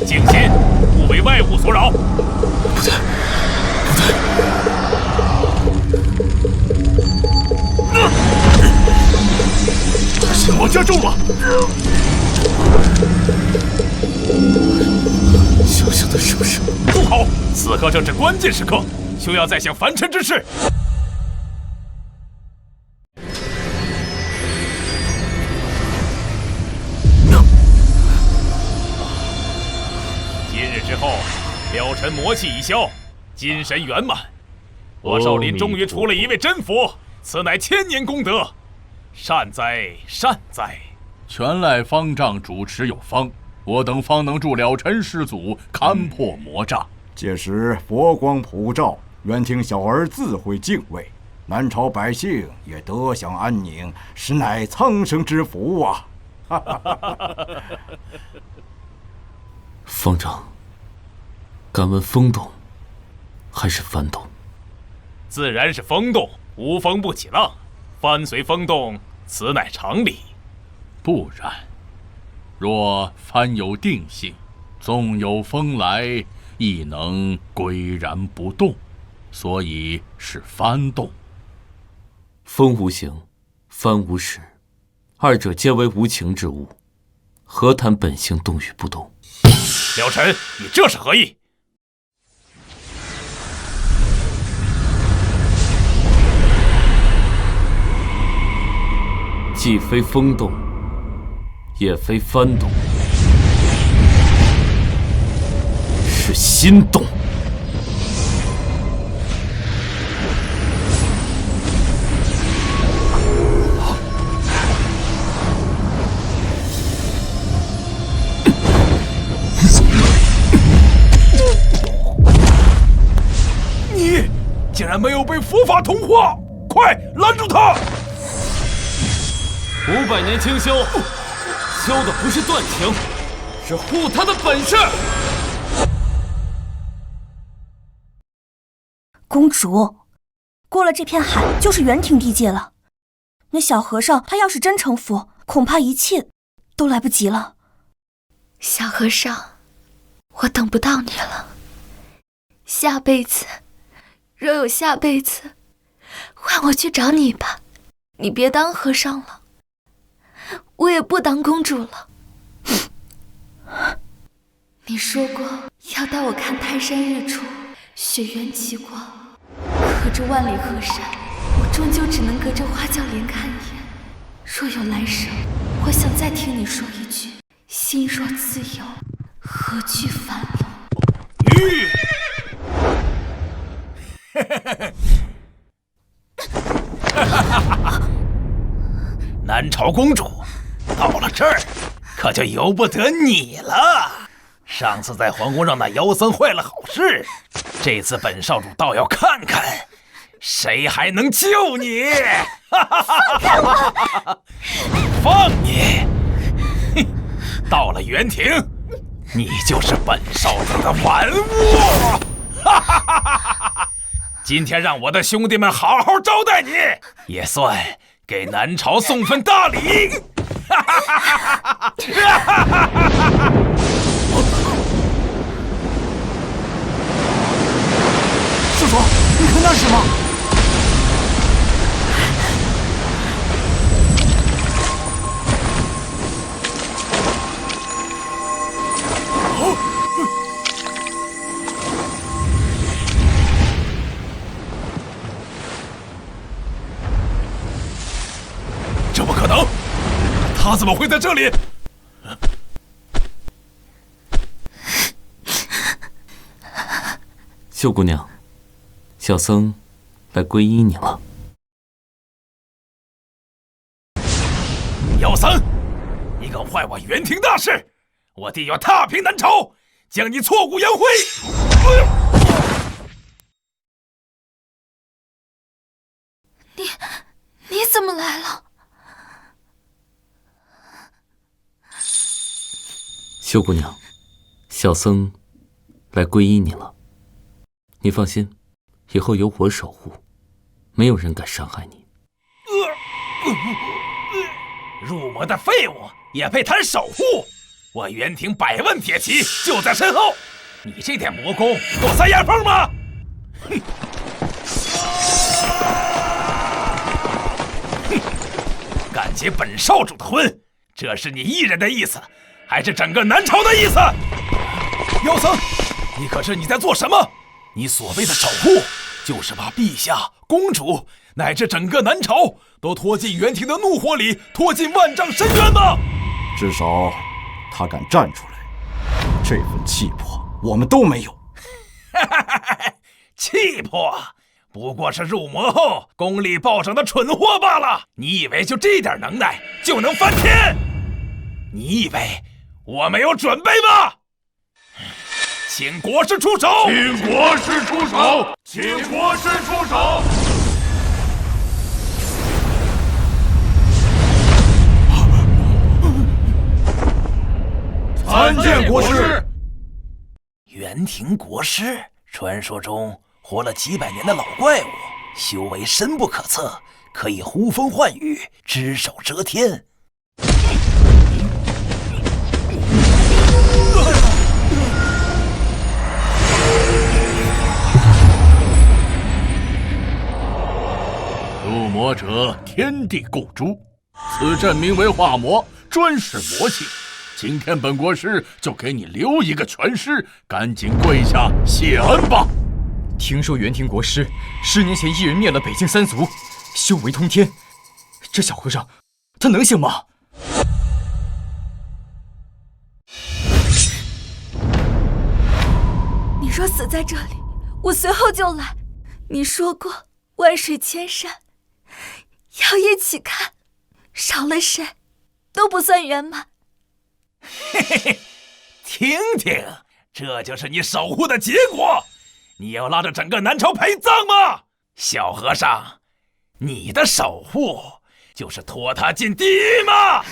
静心，勿为外物所扰。不对，不对！他先往加重了。小小的是不是？住口！此刻正是关键时刻，休要再想凡尘之事。今日之后，了尘魔气已消，精神圆满。我少林终于出了一位真佛，此乃千年功德，善哉善哉！全赖方丈主持有方，我等方能助了尘师祖勘破魔障。届时佛光普照，元庭小儿自会敬畏，南朝百姓也得享安宁，实乃苍生之福啊！方丈，敢问风动还是幡动？自然是风动，无风不起浪，幡随风动，此乃常理。不然，若幡有定性，纵有风来，亦能岿然不动，所以是幡动。风无形，幡无实，二者皆为无情之物，何谈本性动与不动？了尘，你这是何意？既非风动，也非幡动，是心动。你竟然没有被佛法同化，快拦住他！500年清修，修的不是断情，是护他的本事。公主，过了这片海就是元庭地界了。那小和尚他要是真成佛，恐怕一切都来不及了。小和尚，我等不到你了。下辈子，若有下辈子，换我去找你吧。你别当和尚了。我也不当公主了。你说过要带我看泰山日出，雪原奇光，可这万里河山，我终究只能隔着花轿帘看一眼。若有来生，我想再听你说一句：心若自由，何惧樊笼？南朝公主到了这儿，可就由不得你了。上次在皇宫让那妖僧坏了好事，这次本少主倒要看看，谁还能救你！放开我！放你！哼！到了元庭，你就是本少主的玩物！今天让我的兄弟们好好招待你，也算给南朝送份大礼。叔叔，你看那是什么？这不可能！他怎么会在这里？秀姑娘，小僧来皈依你了。妖僧，你敢坏我元庭大事，我定要踏平南朝，将你挫骨扬灰！你怎么来了？秀姑娘，小僧来皈依你了。你放心，以后有我守护，没有人敢伤害你。入魔的废物也配谈守护？我元庭100万铁骑就在身后，你这点魔功够塞牙缝吗？哼！敢结本少主的婚，这是你一人的意思，还是整个南朝的意思？妖僧，你可知你在做什么？你所谓的守护，就是把陛下、公主乃至整个南朝都拖进元庭的怒火里，拖进万丈深渊吗？至少他敢站出来，这份气魄我们都没有。气魄不过是入魔后功力暴涨的蠢货罢了。你以为就这点能耐就能翻天？你以为我没有准备吗？请国师出手！请国师出手！请国师出手！参见国师。元庭国师，传说中活了几百年的老怪物，修为深不可测，可以呼风唤雨，只手遮天。入魔者天地共诛，此阵名为化魔，专使魔性。今天本国师就给你留一个全尸，赶紧跪下谢恩吧。听说元庭国师10年前一人灭了北境3族，修为通天，这小和尚他能行吗？你若死在这里，我随后就来。你说过万水千山要一起看，少了谁都不算圆满。嘿嘿嘿，听听，这就是你守护的结果。你要拉着整个南朝陪葬吗？小和尚，你的守护就是拖他进地狱吗？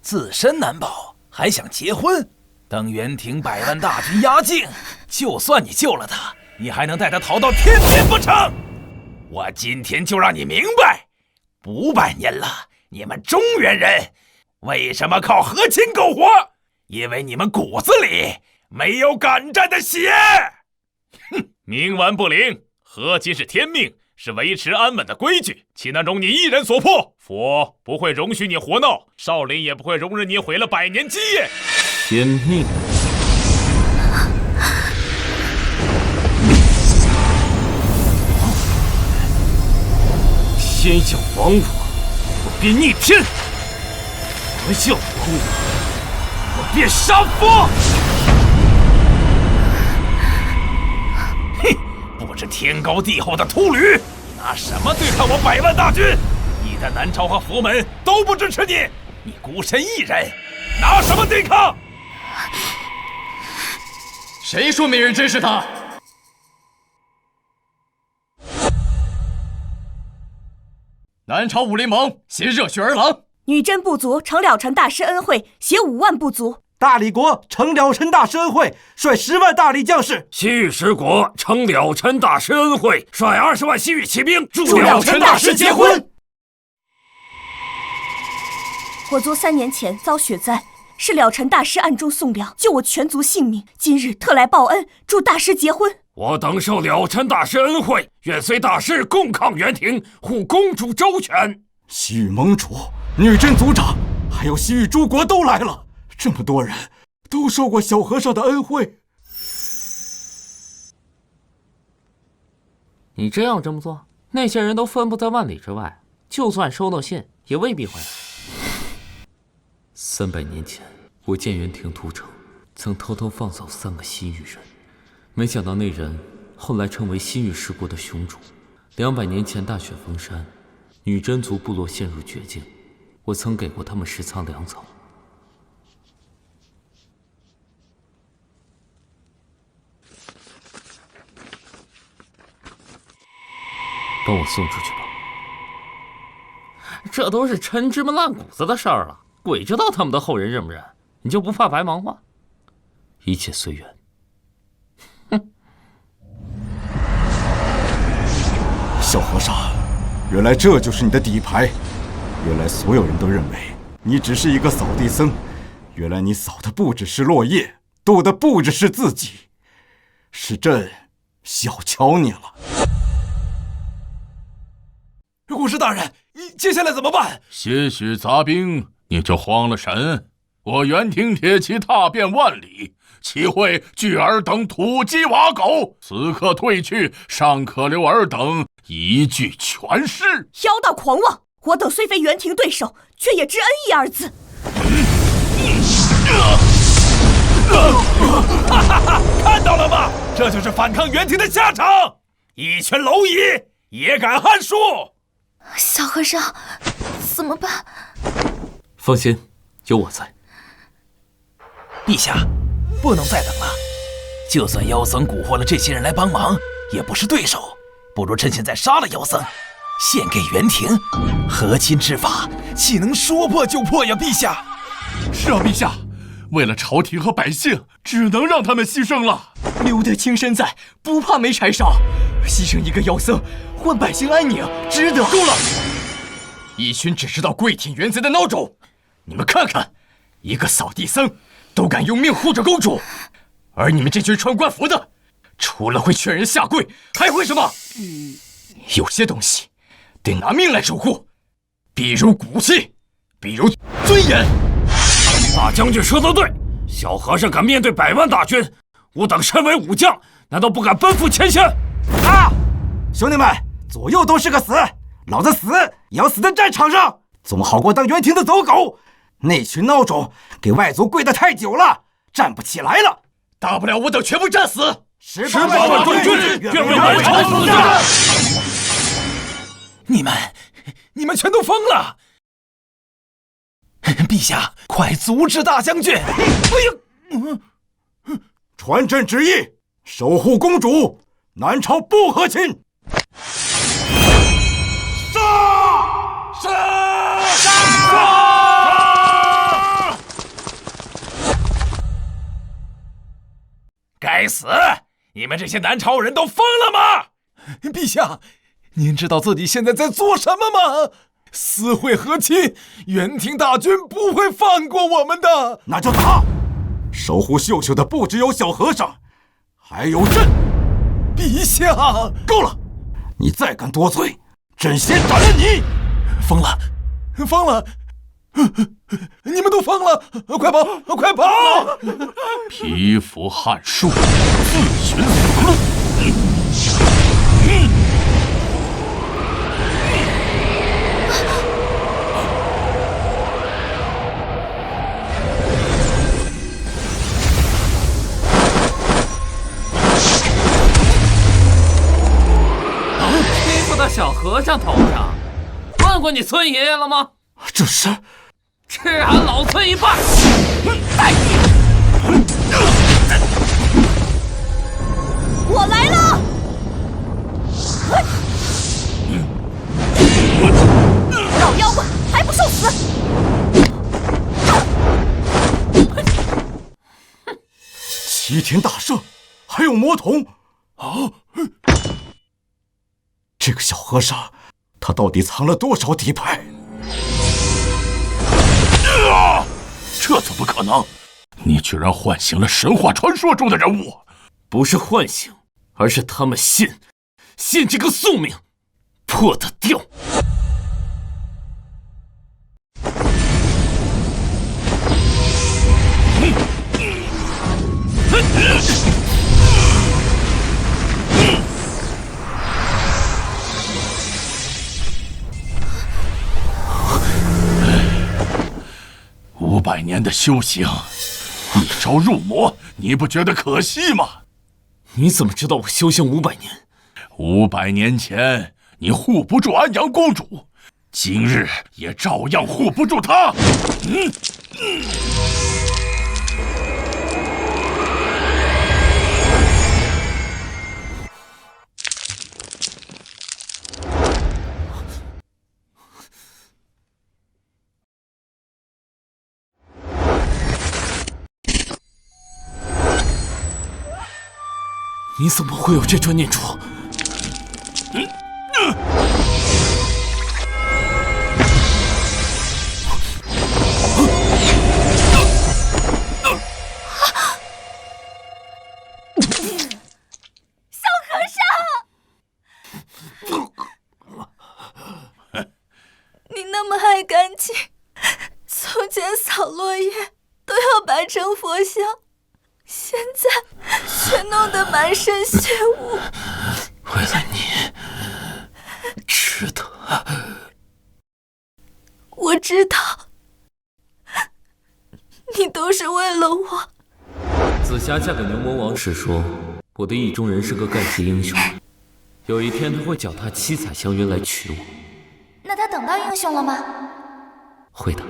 自身难保，还想结婚？等元庭100万大军压境，就算你救了他，你还能带他逃到天庭不成？我今天就让你明白，500年了，你们中原人为什么靠和亲苟活？因为你们骨子里没有敢战的血。哼，冥顽不灵，和亲是天命，是维持安稳的规矩，岂能容你一人所破？佛不会容许你活闹，少林也不会容忍你毁了100年基业。天命。天要亡我便逆天；佛要亡我便杀佛。哼，不知天高地厚的秃驴，你拿什么对抗我100万大军？你的南朝和佛门都不支持你，你孤身一人，拿什么对抗？谁说没人支持他？南朝武林盟携热血儿郎，女真部族承了尘大师恩惠，携5万部族。大理国承了尘大师恩惠，率10万大理将士。西域十国承了尘大师恩惠，率20万西域骑兵助了尘大师结婚。我族3年前遭雪灾，是了尘大师暗中送粮，救我全族性命。今日特来报恩，祝大师结婚。我等受了尘大师恩惠，愿随大师共抗元庭，护公主周全。西域盟主、女真族长，还有西域诸国都来了，这么多人都受过小和尚的恩惠。你真要这么做，那些人都分布在万里之外，就算收到信，也未必会来。300年前，我见元庭屠城，曾偷偷放走3个西域人，没想到那人后来成为西域十国的雄主。200年前大雪封山，女真族部落陷入绝境，我曾给过他们食仓粮草。帮我送出去吧。这都是陈芝麻烂谷子的事儿了，鬼知道他们的后人认不认？你就不怕白忙活？一切随缘。小和尚，原来这就是你的底牌。原来所有人都认为你只是一个扫地僧，原来你扫的不只是落叶，渡的不只是自己，是朕小瞧你了。国师大人，接下来怎么办？些许杂兵，你就慌了神？我元庭铁骑踏遍万里，岂会惧尔等土鸡瓦狗？此刻退去，尚可留尔等一具全尸。妖道狂妄！我等虽非元庭对手，却也知恩义二字。看到了吗？这就是反抗元庭的下场！一拳蝼蚁也敢撼树！小和尚，怎么办？放心，有我在。陛下，不能再等了。就算妖僧蛊惑了这些人来帮忙，也不是对手。不如趁现在杀了妖僧，献给元庭。和亲之法，岂能说破就破呀？陛下。是啊，陛下。为了朝廷和百姓，只能让他们牺牲了。留得青山在，不怕没柴烧。牺牲一个妖僧，换百姓安宁，值得。够了！一群只知道跪舔原贼的孬种！你们看看，一个扫地僧都敢用命护着公主，而你们这群穿官服的，除了会劝人下跪，还会什么？有些东西得拿命来守护，比如骨气，比如尊严。大将军说得对，小和尚敢面对100万大军，吾等身为武将，难道不敢奔赴前线？啊！兄弟们，左右都是个死，老子死也要死在战场上，总好过当元庭的走狗。那群孬种给外族跪得太久了，站不起来了。大不了我等全部战死。18万中军，愿为南朝死战。你们全都疯了！陛下，快阻止大将军！传朕旨意，守护公主，南朝不和亲。杀！该死！你们这些南朝人都疯了吗？陛下，您知道自己现在在做什么吗？私会和亲，元庭大军不会放过我们的。那就打！守护秀秀的不只有小和尚，还有朕。陛下，够了！你再敢多嘴，朕先斩了你！疯了，疯了！你们都疯了！快跑，快跑！蚍蜉撼树，自寻死路。到小和尚头上，问过你村爷爷了吗？这是吃俺老村一半！我来了！老妖怪还不受死！齐天大圣，还有魔童啊！这个小和尚，他到底藏了多少底牌？这怎么可能？你居然唤醒了神话传说中的人物！不是唤醒，而是他们信这个宿命，破得掉。500年的修行，一朝入魔，你不觉得可惜吗？你怎么知道我修行500年？500年前你护不住安阳公主，今日也照样护不住她。你怎么会有这串念珠？小和尚，你那么爱干净，从前扫落叶都要摆成佛像，现在却弄得满身血污。为了你，值得。我知道，你都是为了我。紫霞嫁给牛魔王时说，我的意中人是个盖世英雄，有一天他会脚踏七彩祥云来娶我。那他等到英雄了吗？会的。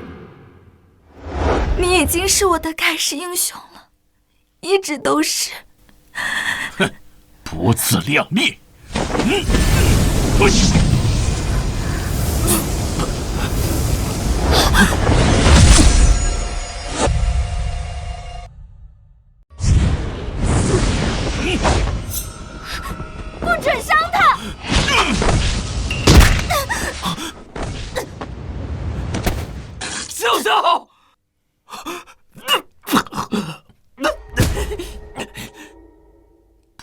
你已经是我的盖世英雄了，一直都是。哼，不自量力！不准伤他！秀秀！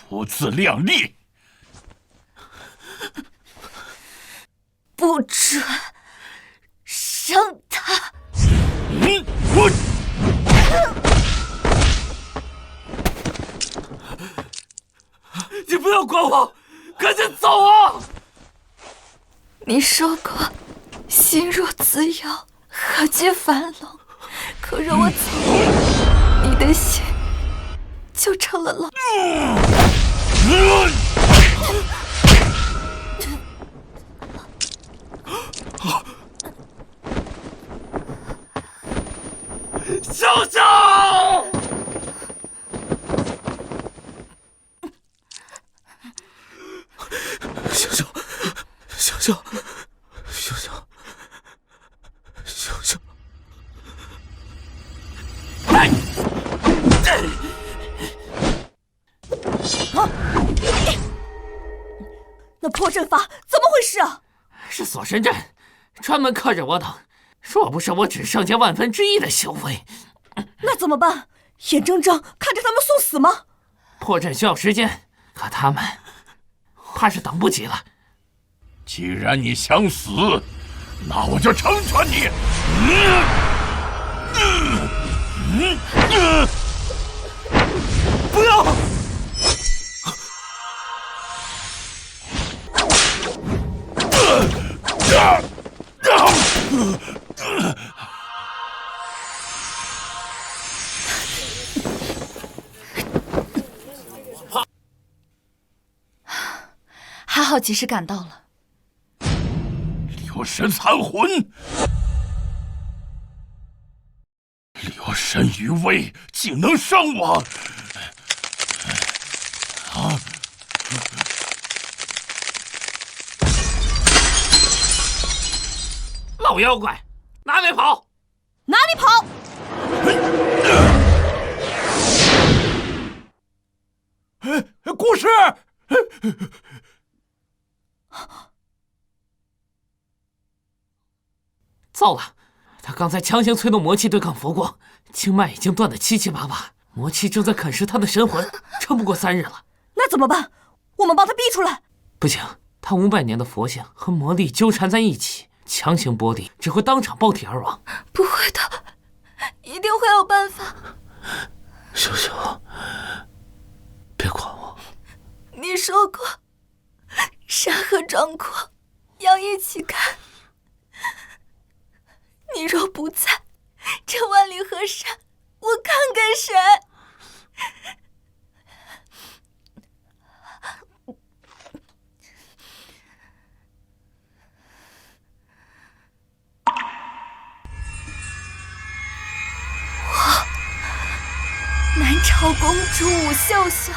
不自量力！不准伤他！你不要管我，赶紧走啊！你说过，心若自由，何惧烦冷？可若我走，你的心就成了牢。秀秀！秀秀，秀秀，秀秀，秀秀！那破阵法怎么回事啊？是锁神阵，专门克着我等。若不是我只剩下1/1000的修为，那怎么办？眼睁睁看着他们送死吗？破阵需要时间，可他们怕是等不及了。既然你想死，那我就成全你！不要！还好及时赶到了。流神残魂，流神余威，竟能伤我！老妖怪，哪里跑？哪里跑？故事。糟了，他刚才强行催动魔气对抗佛光，经脉已经断得七七八八，魔气正在啃食他的神魂，撑不过3日了。那怎么办？我们帮他逼出来。不行，他500年的佛性和魔力纠缠在一起，强行剥离只会当场爆体而亡。不会的，一定会有办法。秀秀，别管我。你说过，山河壮阔，要一起看。你若不在，这万里河山，我看给谁？南朝公主武秀秀，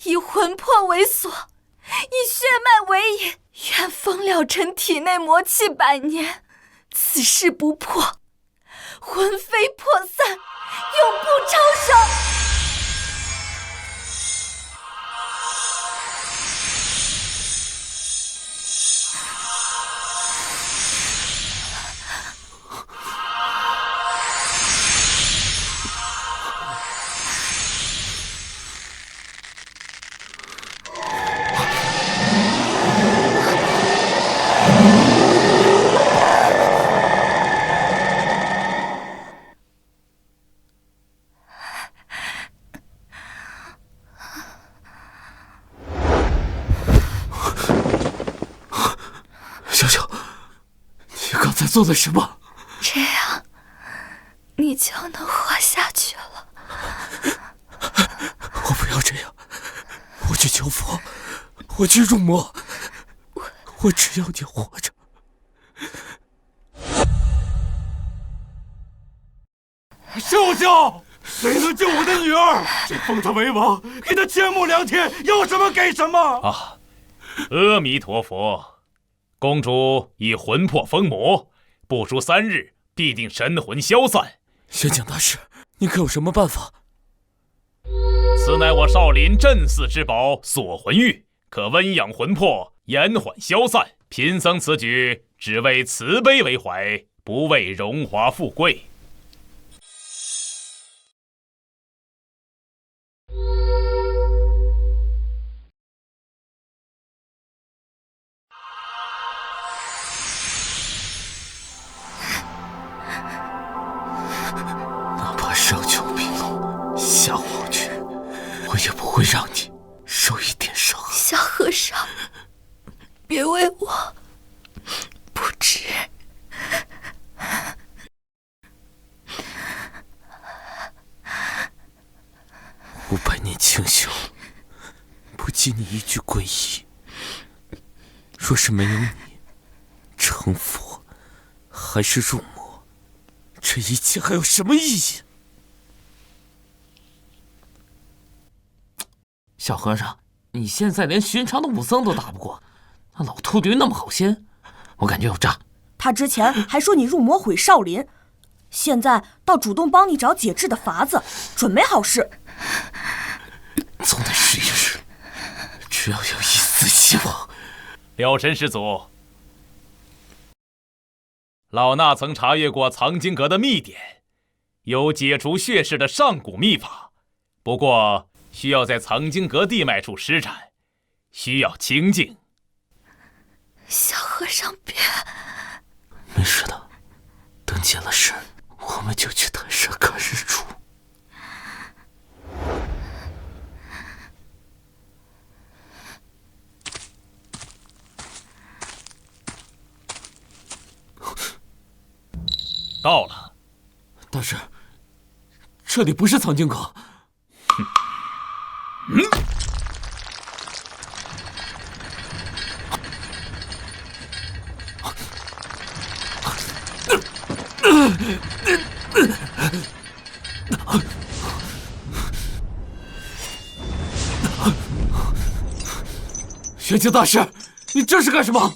以魂魄为锁，以血脉为引，愿封了尘体内魔气100年，此事不破，魂飞魄散，永不超生。做了什么？这样，你就能活下去了。我不要这样，我去求佛，我去入魔，我只要你活着。秀秀，谁能救我的女儿？谁封她为王，给她千亩良田，要什么给什么。啊，阿弥陀佛，公主以魂魄封魔。不出3日，必定神魂消散。玄景大师，你可有什么办法？此乃我少林镇寺之宝锁魂玉，可温养魂魄，延缓消散。贫僧此举只为慈悲为怀，不为荣华富贵。上求平路，下黄泉，我也不会让你受一点伤害。小和尚，别为我不值。500年清修，不及你一句皈依。若是没有你，成佛还是入魔，这一切还有什么意义？小和尚，你现在连寻常的武僧都打不过，那老秃驴那么好仙，我感觉有诈。他之前还说你入魔毁少林，现在倒主动帮你找解制的法子，准没好事。总得试一试，只要有一丝希望。了尘师祖，老衲曾查阅过藏经阁的秘典，有解除血势的上古秘法，不过需要在藏经阁地脉处施展，需要清静。小和尚别。没事的，等解了身，我们就去泰山看日出。到了。大师，这里不是藏经阁。哼。玄清大师，你这是干什么？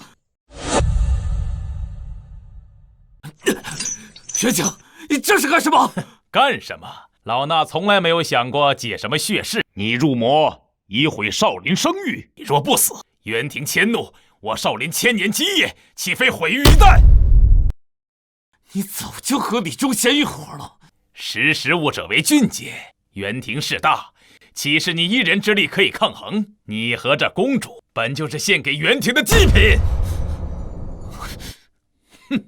玄清，你这是干什么？干什么？老衲从来没有想过解什么血誓。你入魔以毁少林声誉，你若不死，元廷迁怒，我少林1000年基业岂非毁于一旦？你早就和李忠贤一伙了。识时务者为俊杰，元廷势大，岂是你一人之力可以抗衡？你和这公主本就是献给元廷的祭品。哼！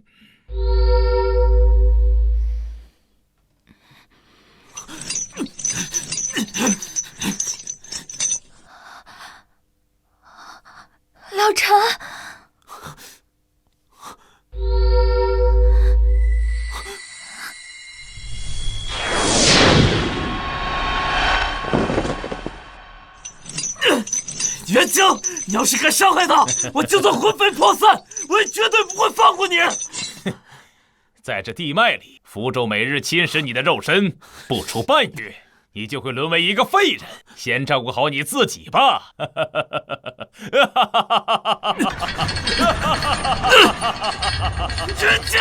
老臣，元清，你要是敢伤害他，我就算魂飞魄散，我也绝对不会放过你。在这地脉里，符咒每日侵蚀你的肉身，不出半月，你就会沦为一个废人。先照顾好你自己吧。元清！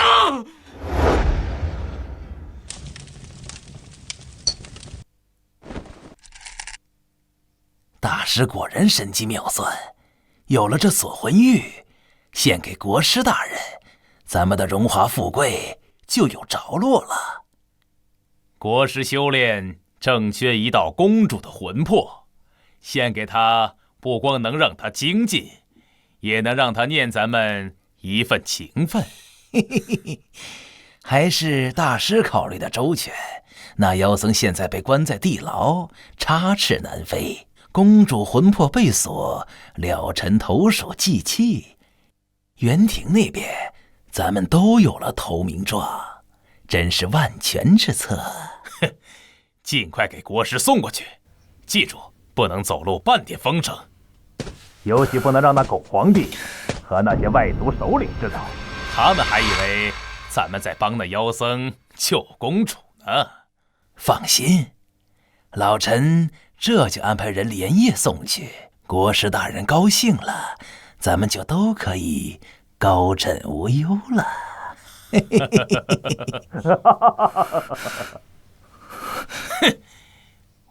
大师果然神机妙算，有了这锁魂玉，献给国师大人，咱们的荣华富贵就有着落了。国师修炼正缺一道公主的魂魄，献给他，不光能让他精进，也能让他念咱们一份情分。还是大师考虑的周全。那妖僧现在被关在地牢，插翅难飞。公主魂魄被锁，了尘投鼠忌器。元廷那边，咱们都有了投名状，真是万全之策。哼，尽快给国师送过去，记住，不能走漏半点风声，尤其不能让那狗皇帝和那些外族首领知道，他们还以为咱们在帮那妖僧救公主呢。放心，老臣这就安排人连夜送去。国师大人高兴了，咱们就都可以高枕无忧了。哼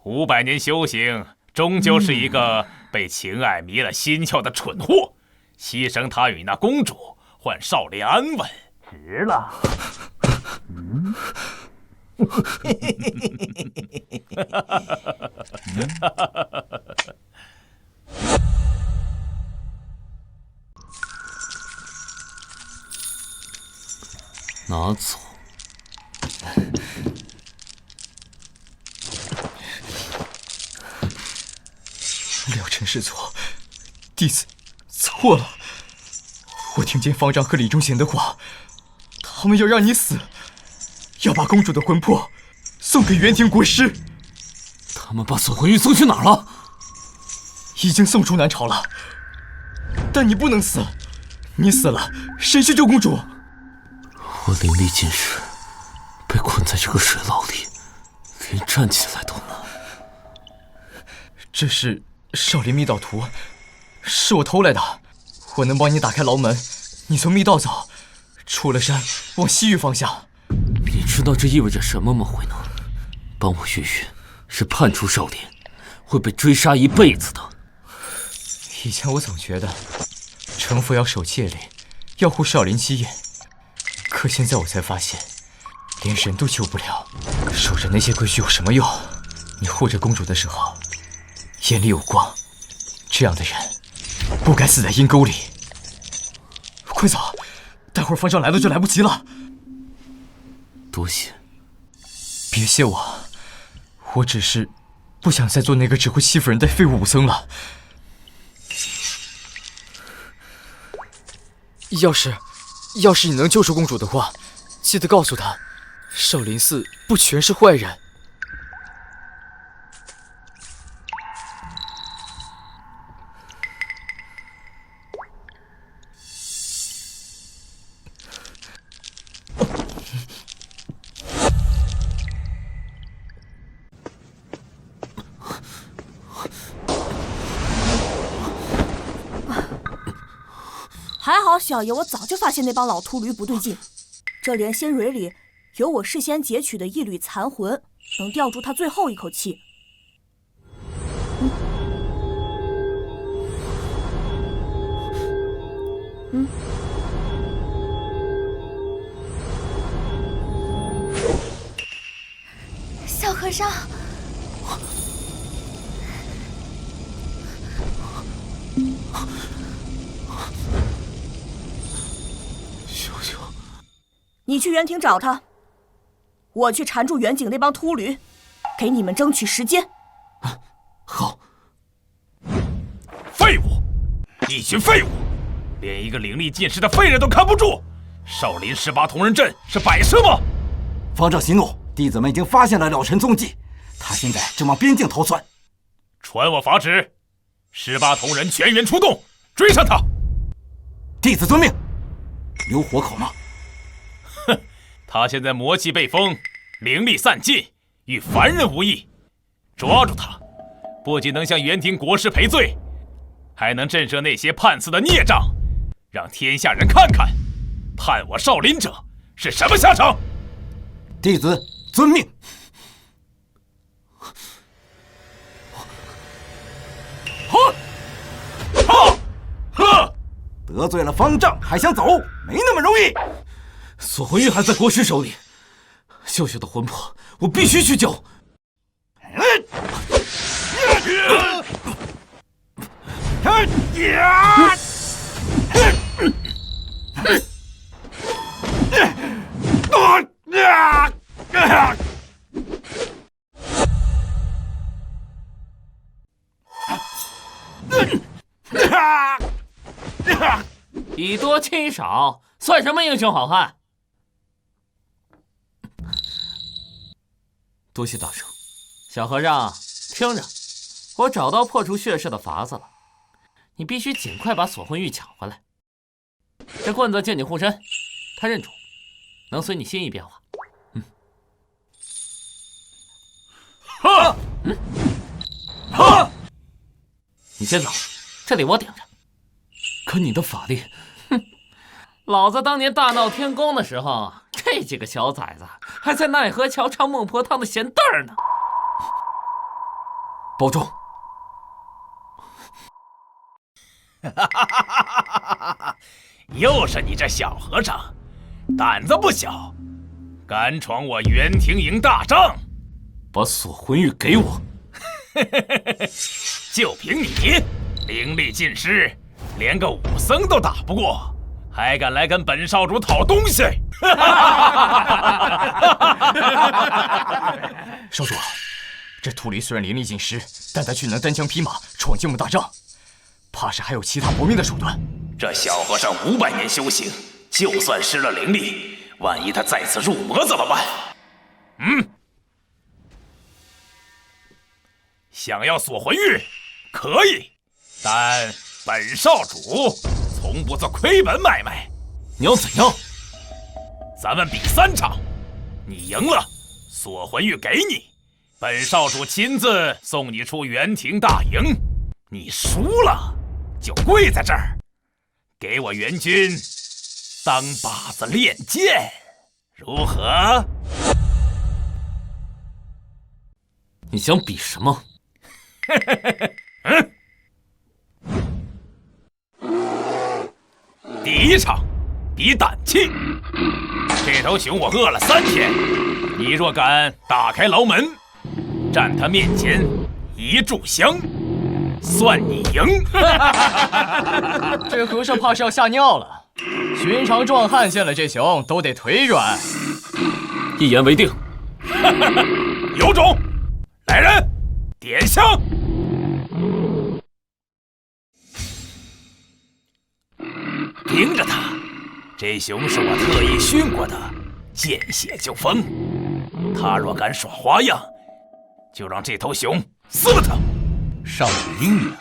，500年修行，终究是一个被情爱迷了心窍的蠢货，牺牲他与那公主，换少林安稳，值了。拿走。了尘师错，弟子错了。我听见方丈和李忠贤的话，他们要让你死，要把公主的魂魄送给元廷国师。他们把锁魂玉送去哪儿了？已经送出南朝了。但你不能死，你死了，谁去救公主？我灵力尽失，被困在这个水牢里，连站起来都难。这是少林密道图，是我偷来的。我能帮你打开牢门，你从密道走，出了山往西域方向。你知道这意味着什么吗，慧能？帮我越狱是叛出少林，会被追杀一辈子的。以前我总觉得成佛要守戒律，要护少林基业，可现在我才发现，连人都救不了，守着那些规矩有什么用？你护着公主的时候，眼里有光，这样的人不该死在阴沟里。快走，待会儿方丈来了就来不及了。多谢。别谢我，我只是不想再做那个只会欺负人的废物武僧了。要是你能救出公主的话，记得告诉她，少林寺不全是坏人。还好小爷我早就发现那帮老秃驴不对劲，这莲心蕊里有我事先截取的一缕残魂，能吊住他最后一口气。小和尚。秀秀，你去园亭找他，我去缠住远景那帮秃驴，给你们争取时间。好。废物，一群废物，连一个灵力尽失的废人都看不住。少林18铜人阵是摆设吗？方丈息怒，弟子们已经发现了了尘踪迹，他现在正往边境逃窜。传我法旨，18铜人全员出动，追上他。弟子遵命。留活口吗？哼，他现在魔气被封，灵力散尽，与凡人无异。抓住他，不仅能向元庭国师赔罪，还能震慑那些叛死的孽障，让天下人看看叛我少林者是什么下场。弟子遵命。得罪了方丈还想走，没那么容易。锁魂玉还在国师手里，秀秀的魂魄我必须去救。以多欺少，算什么英雄好汉？多谢大圣。小和尚，听着，我找到破除血势的法子了，你必须尽快把锁魂玉抢回来。这棍子借你护身，他认主，能随你心意变化。你先走，这里我顶着。可你的法力，老子当年大闹天宫的时候，这几个小崽子还在奈何桥唱孟婆汤的闲凳儿呢。保重。又是你这小和尚，胆子不小，敢闯我元庭营大帐，把锁魂玉给我。就凭你灵力尽失，连个武僧都打不过，还敢来跟本少主讨东西？少主，这秃驴虽然灵力尽失，但他却能单枪匹马闯进我们大帐，怕是还有其他搏命的手段。这小和尚500年修行，就算失了灵力，万一他再次入魔怎么办？想要锁魂玉，可以，但本少主从不做亏本买卖。你要怎样？咱们比3场，你赢了，锁魂玉给你，本少主亲自送你出元庭大营；你输了，就跪在这儿，给我元军当靶子练剑，如何？你想比什么？第1场比胆气。这头熊我饿了3天，你若敢打开牢门，站他面前一炷香，算你赢。这和尚怕是要吓尿了。寻常壮汉见了这熊都得腿软。一言为定。有种，来人，点香。盯着他，这熊是我特意训过的，见血就疯。他若敢耍花样，就让这头熊撕了他。少主英明，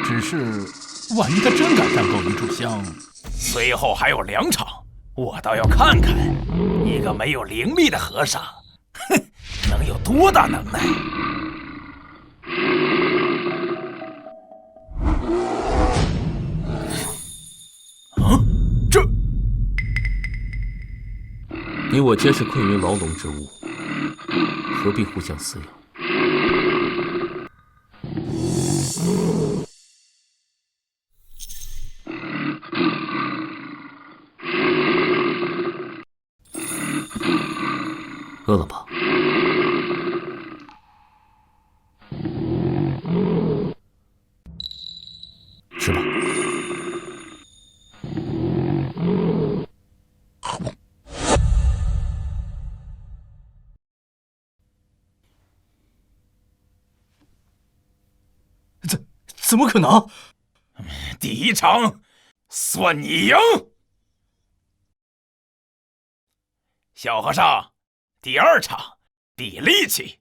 只是万一他真敢战斗一炷香，随后还有2场，我倒要看看一个没有灵力的和尚，哼，能有多大能耐。你我皆是困于牢笼之物，何必互相撕咬？饿了吧？怎么可能？第一场算你赢。小和尚，第二场比力气。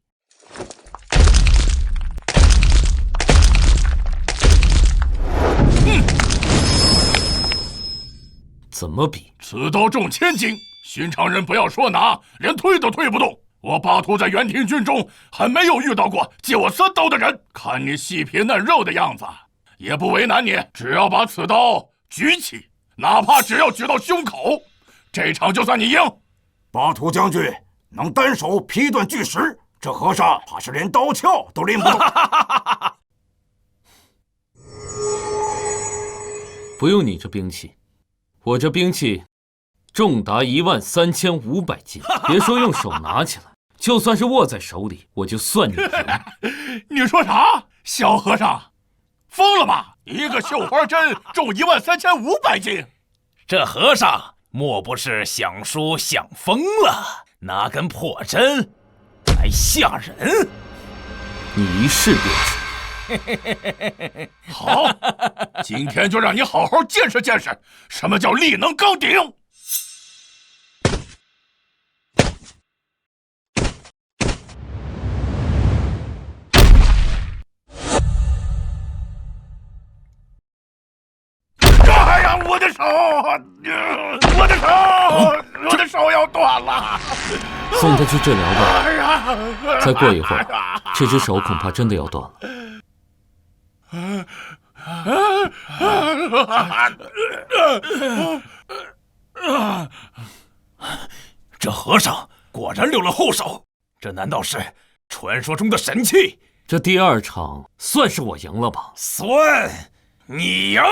怎么比？此刀重1000斤，寻常人不要说拿，连推都推不动。我巴图在元廷军中还没有遇到过借我3刀的人。看你细皮嫩肉的样子，也不为难你，只要把此刀举起，哪怕只要举到胸口，这场就算你赢。巴图将军能单手劈断巨石，这和尚怕是连刀鞘都拎不动。不用你这兵器，我这兵器重达13500斤，别说用手拿起来，就算是握在手里，我就算你赢。你说啥？小和尚，疯了吗？一个绣花针重13500斤，这和尚莫不是想书想疯了？拿根破针来吓人？你一试便知。好，今天就让你好好见识见识什么叫力能刚鼎。哎呀，我的手，我的手，我的手要断了。送他去治疗吧。哎呀，再过一会儿，这只手恐怕真的要断了。这和尚果然留了后手，这难道是传说中的神器？这第二场算是我赢了吧？算你赢，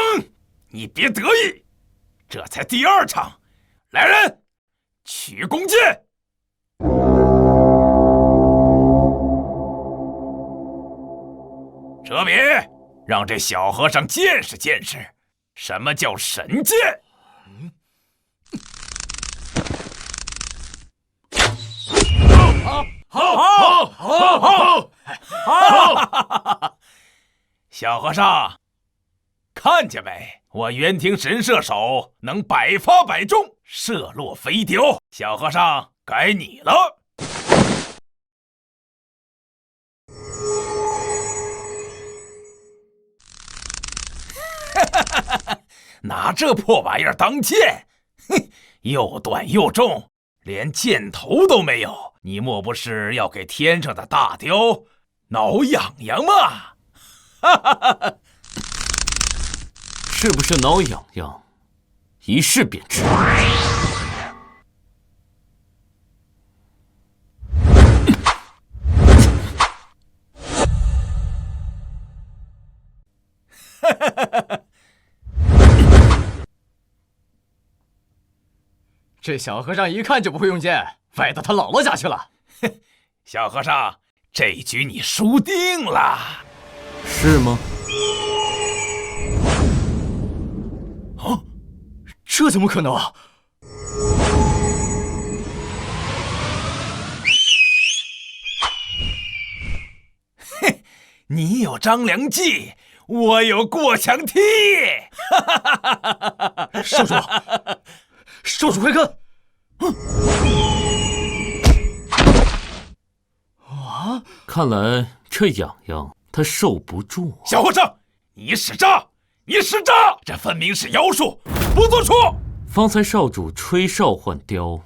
你别得意，这才第二场。来人，取弓箭！哲比，让这小和尚见识见识什么叫神箭。好！小和尚，看见没？我元廷神射手能百发百中，射落飞雕。小和尚，该你了。拿这破玩意儿当剑，哼，又短又重，连箭头都没有。你莫不是要给天上的大雕挠痒痒吗？是不是挠痒痒？一试便知。这小和尚一看就不会用剑，歪到他姥姥家去了。小和尚，这局你输定了。是吗？啊，这怎么可能？嘿，你有张良计，我有过墙梯。少主，少主快看！啊，看来这痒痒他受不住。小和尚，你使诈！你使诈！这分明是妖术，不作数！方才少主吹哨唤雕，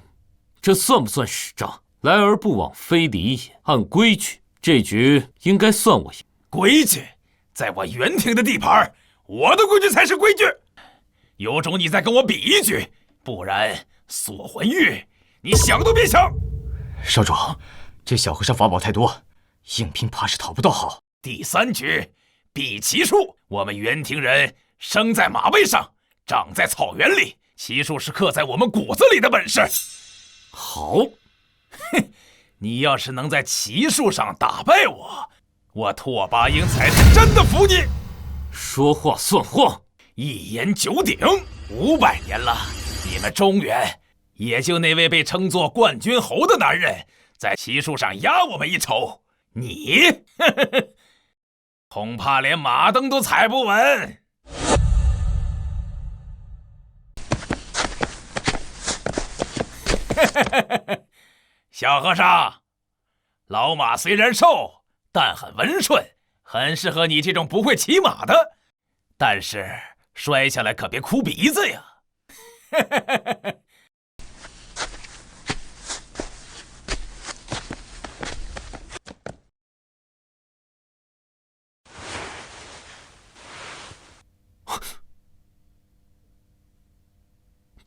这算不算使诈？来而不往非礼也。按规矩，这局应该算我赢。规矩，在我元廷的地盘，我的规矩才是规矩。有种你再跟我比一局，不然锁魂玉，你想都别想。少主，这小和尚法宝太多，硬拼怕是讨不到好。第3局比骑术，我们元廷人生在马背上，长在草原里，骑术是刻在我们骨子里的本事。好，哼，你要是能在骑术上打败我，我拓跋英才是真的服你。说话算话，一言九鼎，500年了，你们中原也就那位被称作冠军侯的男人，在骑术上压我们一筹。你，恐怕连马蹬都踩不稳。小和尚，老马虽然瘦，但很温顺，很适合你这种不会骑马的。但是摔下来可别哭鼻子呀！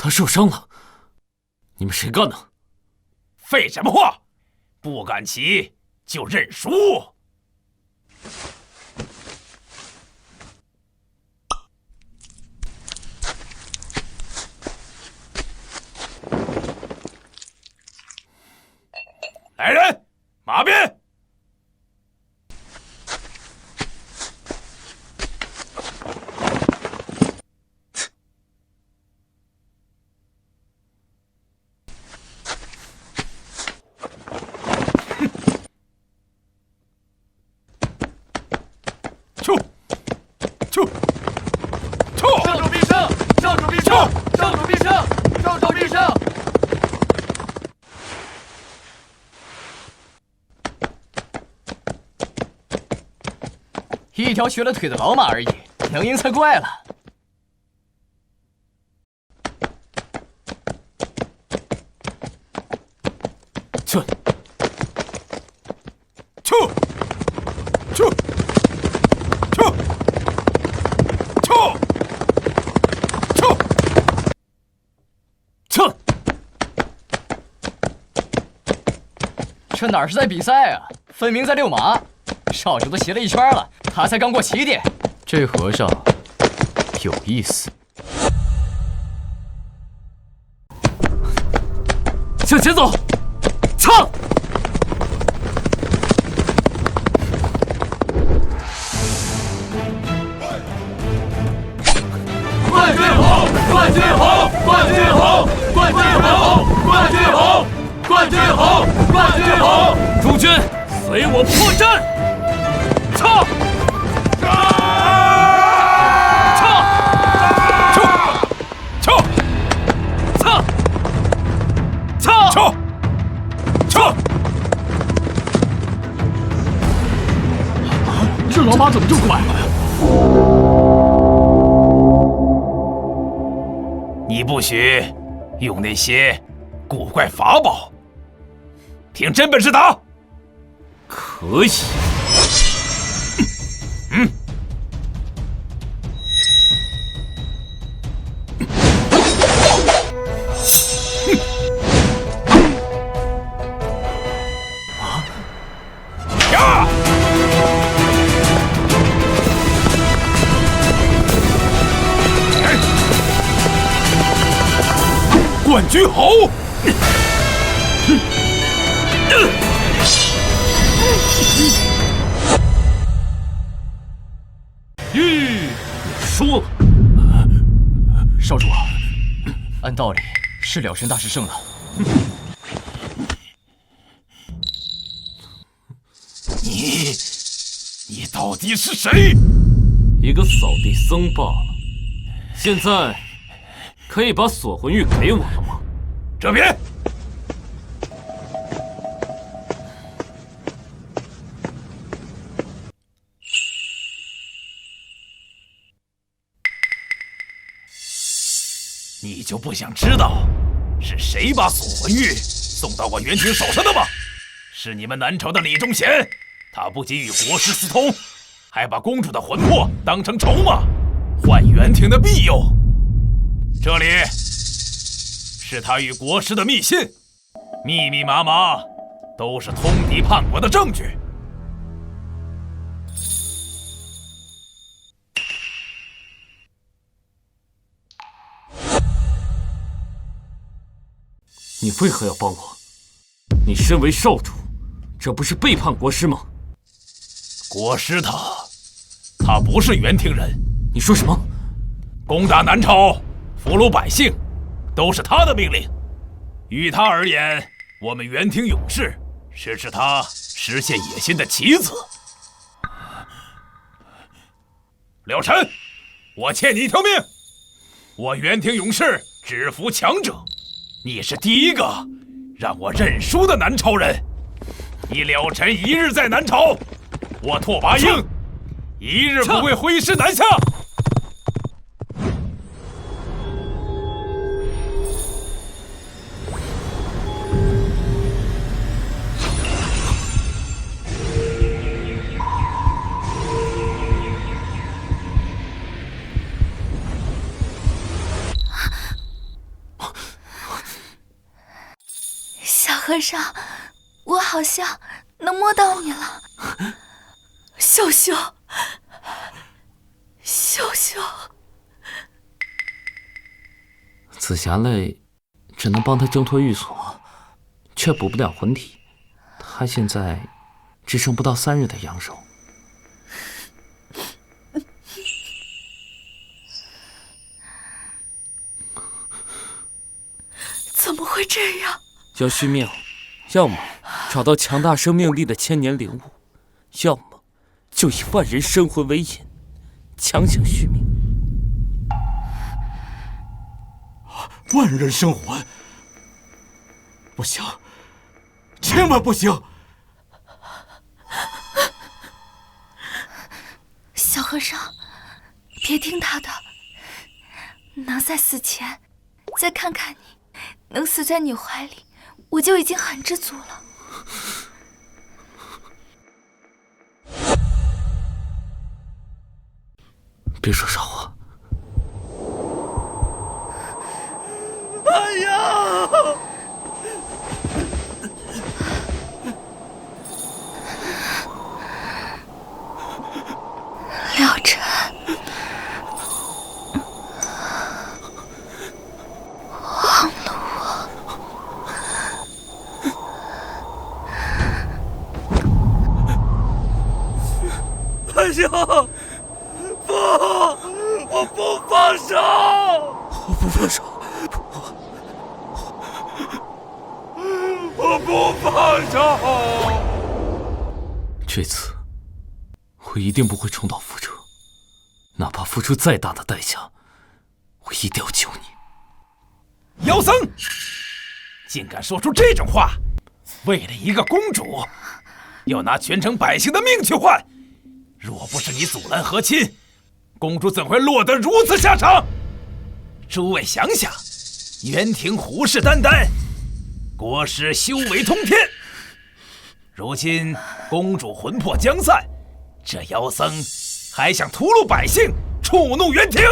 他受伤了，你们谁干的？废什么话！不敢骑就认输。来人，马鞭！上主必胜！上主必胜！上主必胜！上主必胜！一条瘸了腿的老马而已，能赢才怪了。去！去！去！去！去！这哪是在比赛啊，分明在遛马。少主都骑了一圈了，他才刚过起点。这和尚有意思。向前走，唱！冠军好！冠军好！冠军好！冠军好！冠军好！冠军好！冠军好！诸军，随我破阵！唱！这老马怎么就拐了呀？你不许用那些古怪法宝，凭真本事打。可以。冠军好！你输了。少主，按道理是了神大师胜了。你到底是谁？一个扫地僧罢了。现在可以把锁魂玉给我了吗？这边。你就不想知道是谁把锁魂玉送到我元廷手上的吗？是你们南朝的李忠贤，他不仅与国师私通，还把公主的魂魄当成筹码，换元廷的庇佑。这里是他与国师的密信，密密麻麻，都是通敌叛国的证据。你为何要帮我？你身为少主，这不是背叛国师吗？国师他不是元廷人。你说什么？攻打南朝，俘虏百姓，都是他的命令。于他而言，我们元廷勇士是他实现野心的棋子。了尘，我欠你一条命。我元廷勇士只服强者，你是第一个让我认输的南朝人。你了尘一日在南朝，我拓跋英一日不会挥师南下。小和尚，我好像能摸到你了。秀秀，秀秀，紫霞泪只能帮他挣脱寓所，却补不了魂体。他现在只剩不到3日的阳寿。怎么会这样？要续命，要么找到强大生命力的千年灵物，要么就以万人生魂为引，强行续命。万人生魂，不行，千万不行！小和尚，别听他的，能在死前再看看你，能死在你怀里，我就已经很知足了。别说傻话。哎呀！了尘，忘了我。哎呀！不，我不放手！我不放手！我不放手！这次我一定不会重蹈覆辙，哪怕付出再大的代价，我一定要救你。妖僧，竟敢说出这种话！为了一个公主，要拿全城百姓的命去换！若不是你阻拦和亲，公主怎会落得如此下场？诸位想想，元廷虎视眈眈，国师修为通天。如今公主魂魄将散，这妖僧还想屠戮百姓，触怒元廷。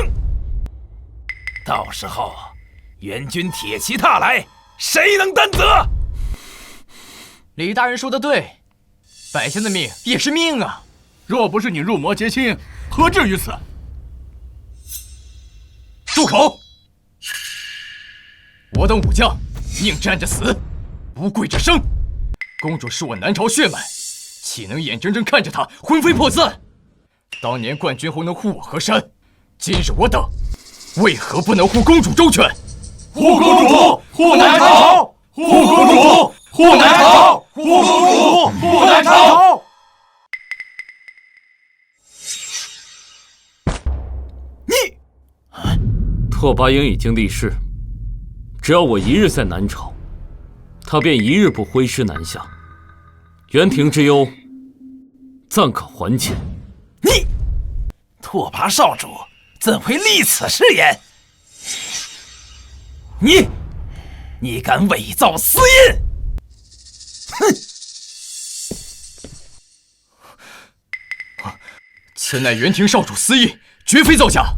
到时候元军铁骑踏来，谁能担责？李大人说的对，百姓的命也是命啊！若不是你入魔结亲，何至于此？住口！我等武将宁站着死，不跪着生。公主是我南朝血脉，岂能眼睁睁看着她魂飞魄散？当年冠军侯能护我河山，今日我等为何不能护公主周全？护公主，护南朝！护公主，护南朝！护公主，护南朝！拓跋英已经立誓，只要我一日在南朝，他便一日不挥师南下。元廷之忧，暂可还浅。你，拓跋少主怎会立此誓言？你敢伪造私印！哼！此乃元廷少主私印，绝非造假。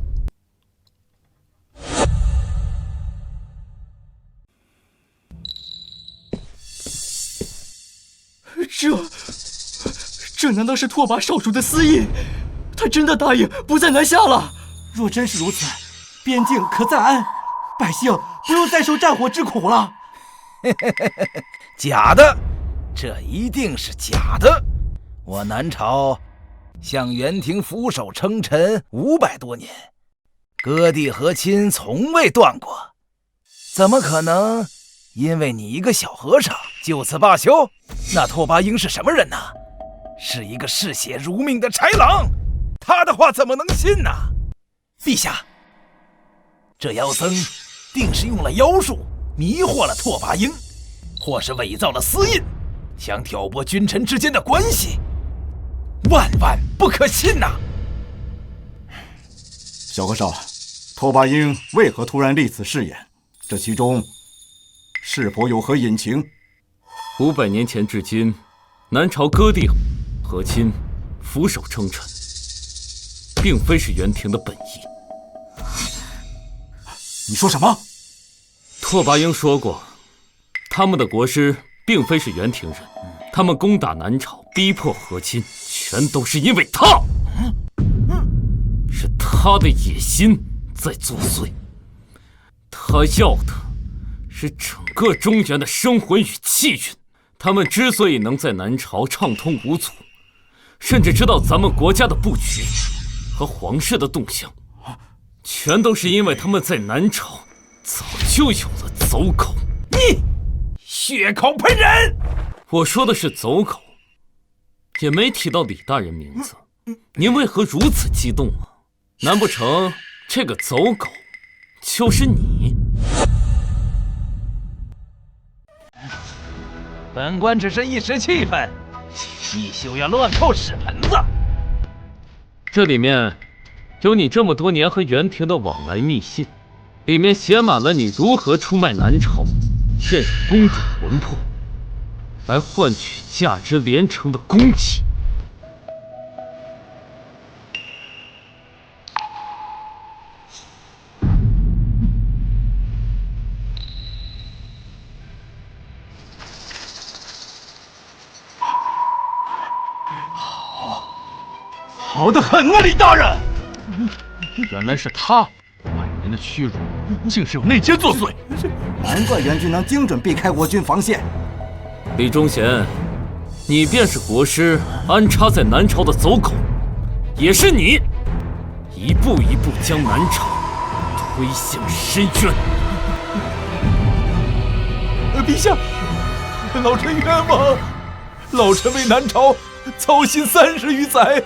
这难道是拓跋少主的私印？他真的答应不再南下了？若真是如此，边境可暂安，百姓不用再受战火之苦了。假的，这一定是假的。我南朝向元廷俯首称臣500多年，割地和亲从未断过，怎么可能因为你一个小和尚就此罢休？那拓跋英是什么人呢？是一个嗜血如命的豺狼，他的话怎么能信呢？陛下，这妖僧定是用了妖术迷惑了拓跋英，或是伪造了私印，想挑拨君臣之间的关系，万万不可信呐！小和尚，拓跋英为何突然立此誓言？这其中是否有何隐情？500年前至今，南朝割地和亲，俯首称臣，并非是袁廷的本意。你说什么？拓跋英说过，他们的国师并非是袁廷人，他们攻打南朝，逼迫和亲，全都是因为他，是他的野心在作祟。他要的是整个中原的生魂与气运。他们之所以能在南朝畅通无阻，甚至知道咱们国家的布局和皇室的动向，全都是因为他们在南朝早就有了走狗。你血口喷人！我说的是走狗，也没提到李大人名字。您为何如此激动啊？难不成这个走狗就是你？本官只是一时气愤，你休要乱扣屎盆子。这里面有你这么多年和袁廷的往来密信，里面写满了你如何出卖南朝，骗取公主魂魄，来换取价值连城的公器。好得很啊，李大人！原来是他，500年的屈辱，竟是有内奸作祟。难怪袁军能精准避开我军防线。李忠贤，你便是国师安插在南朝的走狗，也是你一步一步将南朝推向深渊。陛下，老臣冤枉，老臣为南朝操心30余载。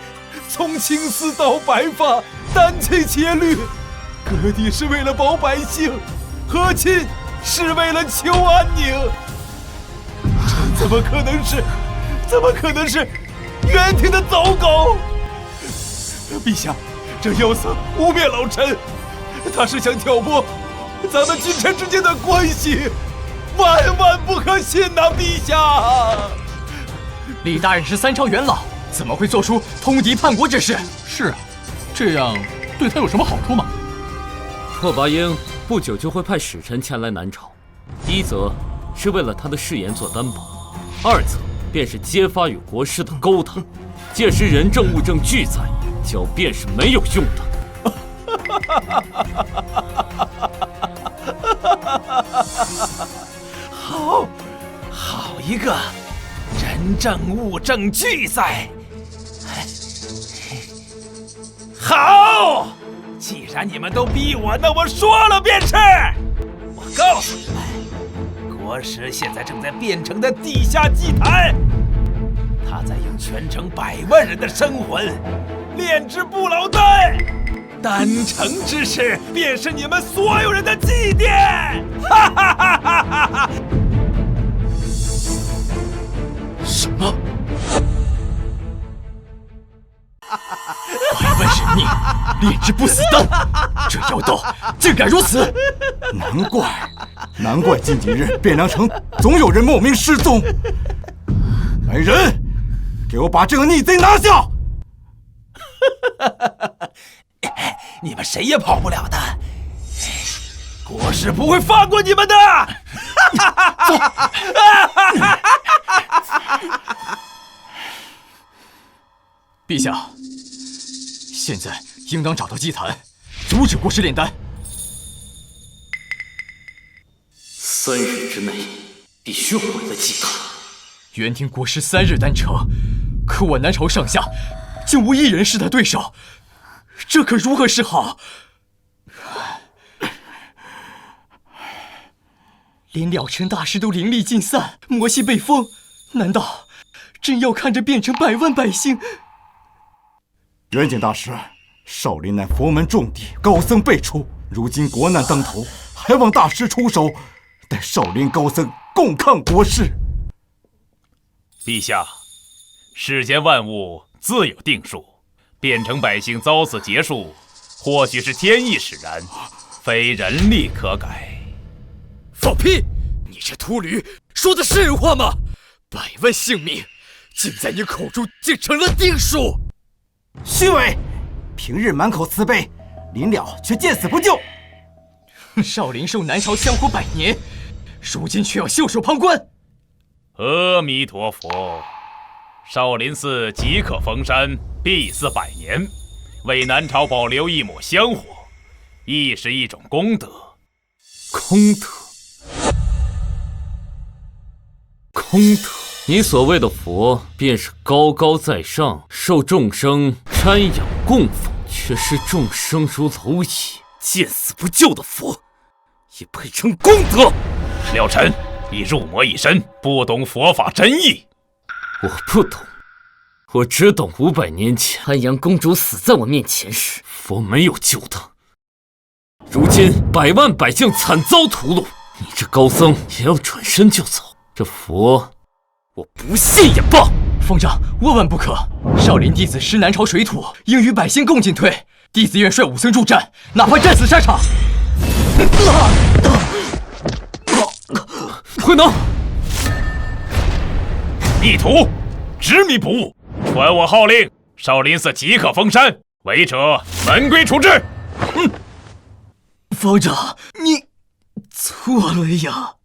从青丝到白发，担起节律，割地是为了保百姓，和亲是为了求安宁。这怎么可能是袁廷的走狗？陛下，这妖僧污蔑老臣，他是想挑拨咱们君臣之间的关系，万万不可信呐！陛下，李大人是3朝元老，怎么会做出通敌叛国之事？是啊，这样对他有什么好处吗？拓跋英不久就会派使臣前来南朝，一则是为了他的誓言做担保，二则便是揭发与国师的勾当。届时人证物证俱在，狡辩是没有用的。好一个人证物证俱在！好，既然你们都逼我，那我说了便是。我告诉你们，国师现在正在汴城的地下祭坛，他在用全城100万人的生魂炼制不老丹，丹成之事便是你们所有人的祭奠！哈哈哈哈哈哈！什么？百万人命，炼制不死丹，这妖道竟敢如此！难怪近几日汴梁城总有人莫名失踪。来人，给我把这个逆贼拿下！你们谁也跑不了的，国师不会放过你们的！陛下，现在应当找到祭坛，阻止国师炼丹。3日之内必须毁了祭坛。袁廷国师3日丹成，可我南朝上下竟无一人是他对手，这可如何是好？连了尘大师都灵力尽散，魔气被封，难道真要看着变成100万百姓元景大师，少林乃佛门重地，高僧辈出，如今国难当头，还望大师出手，带少林高僧共抗国事。陛下，世间万物自有定数，变成百姓遭此劫数，或许是天意使然，非人力可改。放屁！你这秃驴说的是人话吗？100万性命，竟在你口中竟成了定数！虚伪！平日满口慈悲，临了却见死不救。少林受南朝香火100年，如今却要袖手旁观。阿弥陀佛，少林寺即可封山，必祀100年，为南朝保留一抹香火，亦是一种功德。功德，功德！你所谓的佛，便是高高在上，受众生瞻仰供奉，却视众生如蝼蚁，见死不救的佛，也配称功德？了尘，你入魔一身，不懂佛法真意。我不懂，我只懂500年前安阳公主死在我面前时，佛没有救她。如今100万百姓惨遭屠戮，你这高僧也要转身就走，这佛我不信也罢。方丈，万万不可！少林弟子识南朝水土，应与百姓共进退。弟子愿率武僧助战，哪怕战死沙场。慧能，逆徒，执迷不悟，传我号令，少林寺即可封山，违者门规处置。方丈，你错了呀！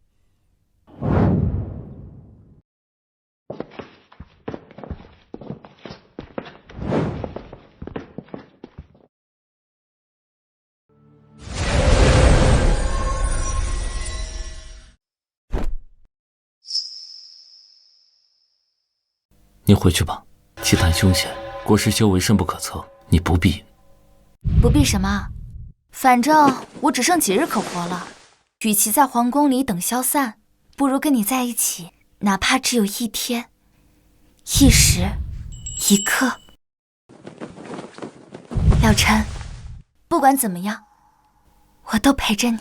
你回去吧，奇谈凶险，国师修为深不可测，你不必。不必什么？反正我只剩几日可活了，与其在皇宫里等消散，不如跟你在一起，哪怕只有1天、1时、1刻。了尘，不管怎么样，我都陪着你。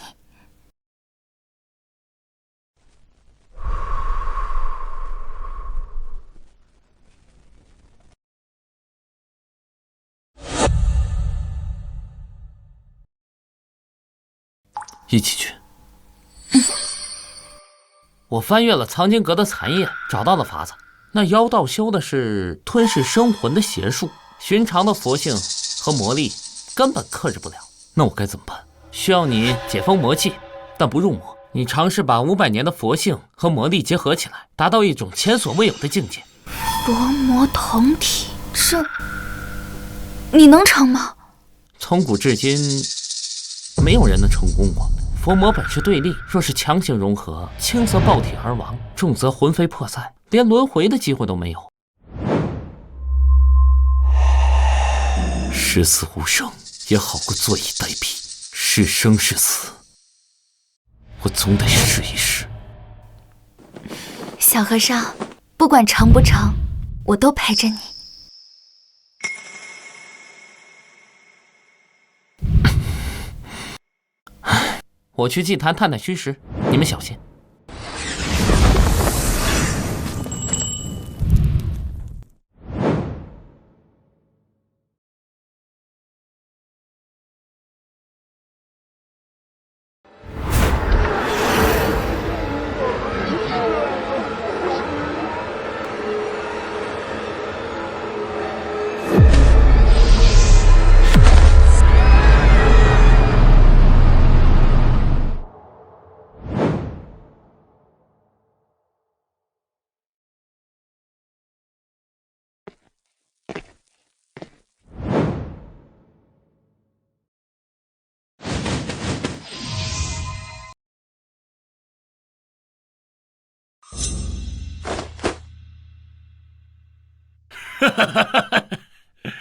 一起去。我翻阅了藏经阁的残页，找到了法子。那妖道修的是吞噬生魂的邪术，寻常的佛性和魔力根本克制不了。那我该怎么办？需要你解封魔气，但不入魔。你尝试把500年的佛性和魔力结合起来，达到一种前所未有的境界。佛魔同体，这你能成吗？从古至今，没有人能成功过。佛魔本是对立，若是强行融合，轻则爆体而亡，重则魂飞魄散，连轮回的机会都没有。视死无生也好过坐以待毙，是生是死，我总得试一试。小和尚，不管成不成，我都陪着你。我去祭坛探探虚实，你们小心。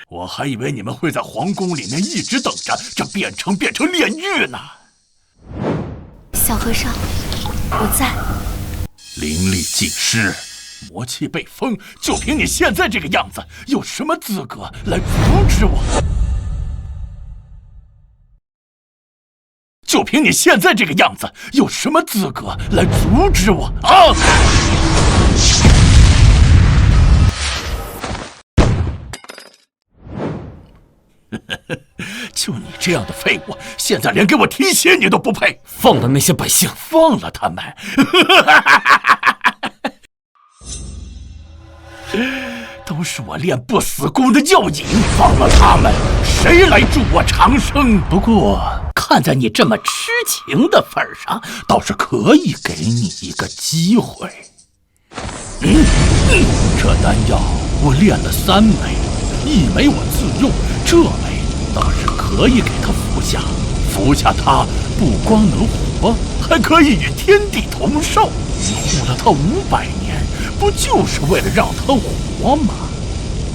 我还以为你们会在皇宫里面一直等着这变成炼狱呢。小和尚，我在。灵力尽失，魔气被封，就凭你现在这个样子，有什么资格来阻止我？就凭你现在这个样子，有什么资格来阻止我啊？就你这样的废物，现在连给我提鞋你都不配！放了那些百姓，放了他们！都是我练不死功的药引，放了他们，谁来助我长生？不过看在你这么痴情的份上，倒是可以给你一个机会。这丹药我炼了3枚，1枚我自用，这枚倒是可以给他服下。服下它，不光能活，还可以与天地同寿。你护了他500年，不就是为了让他活吗？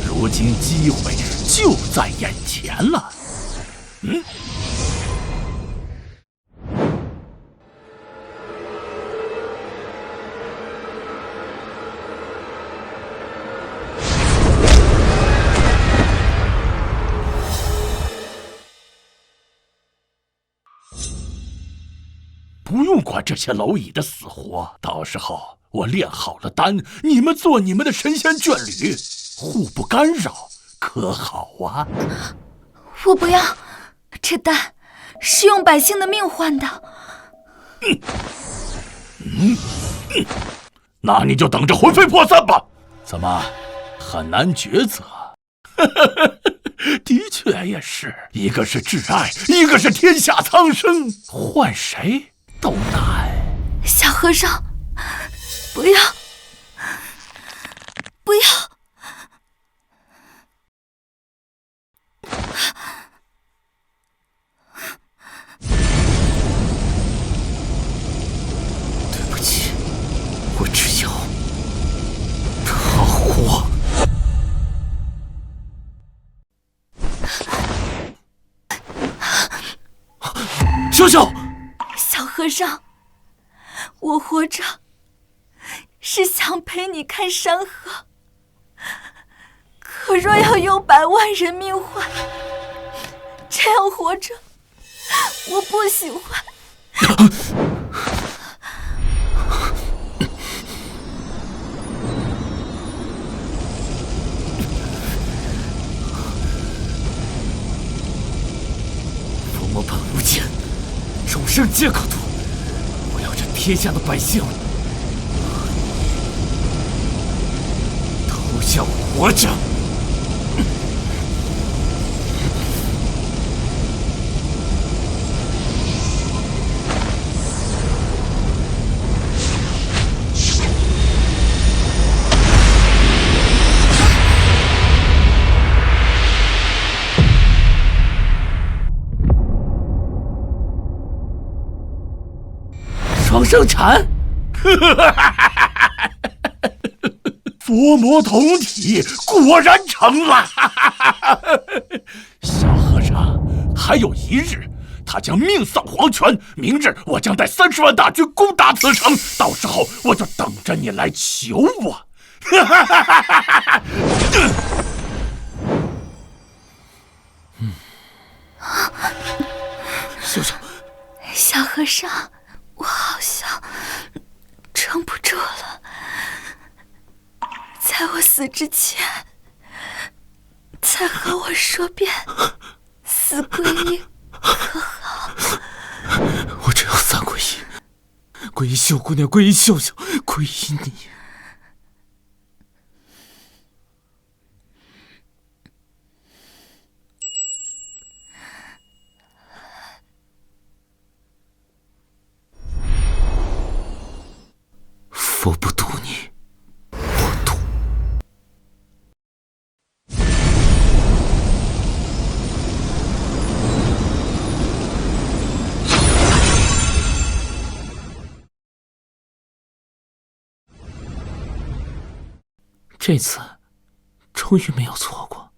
如今机会就在眼前了。不用管这些蝼蚁的死活，到时候我炼好了丹，你们做你们的神仙眷侣，互不干扰，可好啊？我不要，这丹是用百姓的命换的。那你就等着魂飞魄散吧。怎么，很难抉择？的确也是，一个是挚爱，一个是天下苍生，换谁都难。小和尚，不要，不要！对不起，我只要他活。秀秀，小和尚，我活着是想陪你看山河，可若要用100万人命换，这样活着我不喜欢。伏魔本无间，众生皆可度。我要这天下的百姓都想活着。双生禅，佛魔同体，果然成了。小和尚，还有1日，他将命丧黄泉。明日我将带30万大军攻打此城，到时候我就等着你来求我。秀秀，小和尚，我好像撑不住了，在我死之前，再和我说遍4皈依，可好？我只要3皈依：皈依秀姑娘，皈依秀秀，皈依你。佛不渡你，我渡。这次终于没有错过。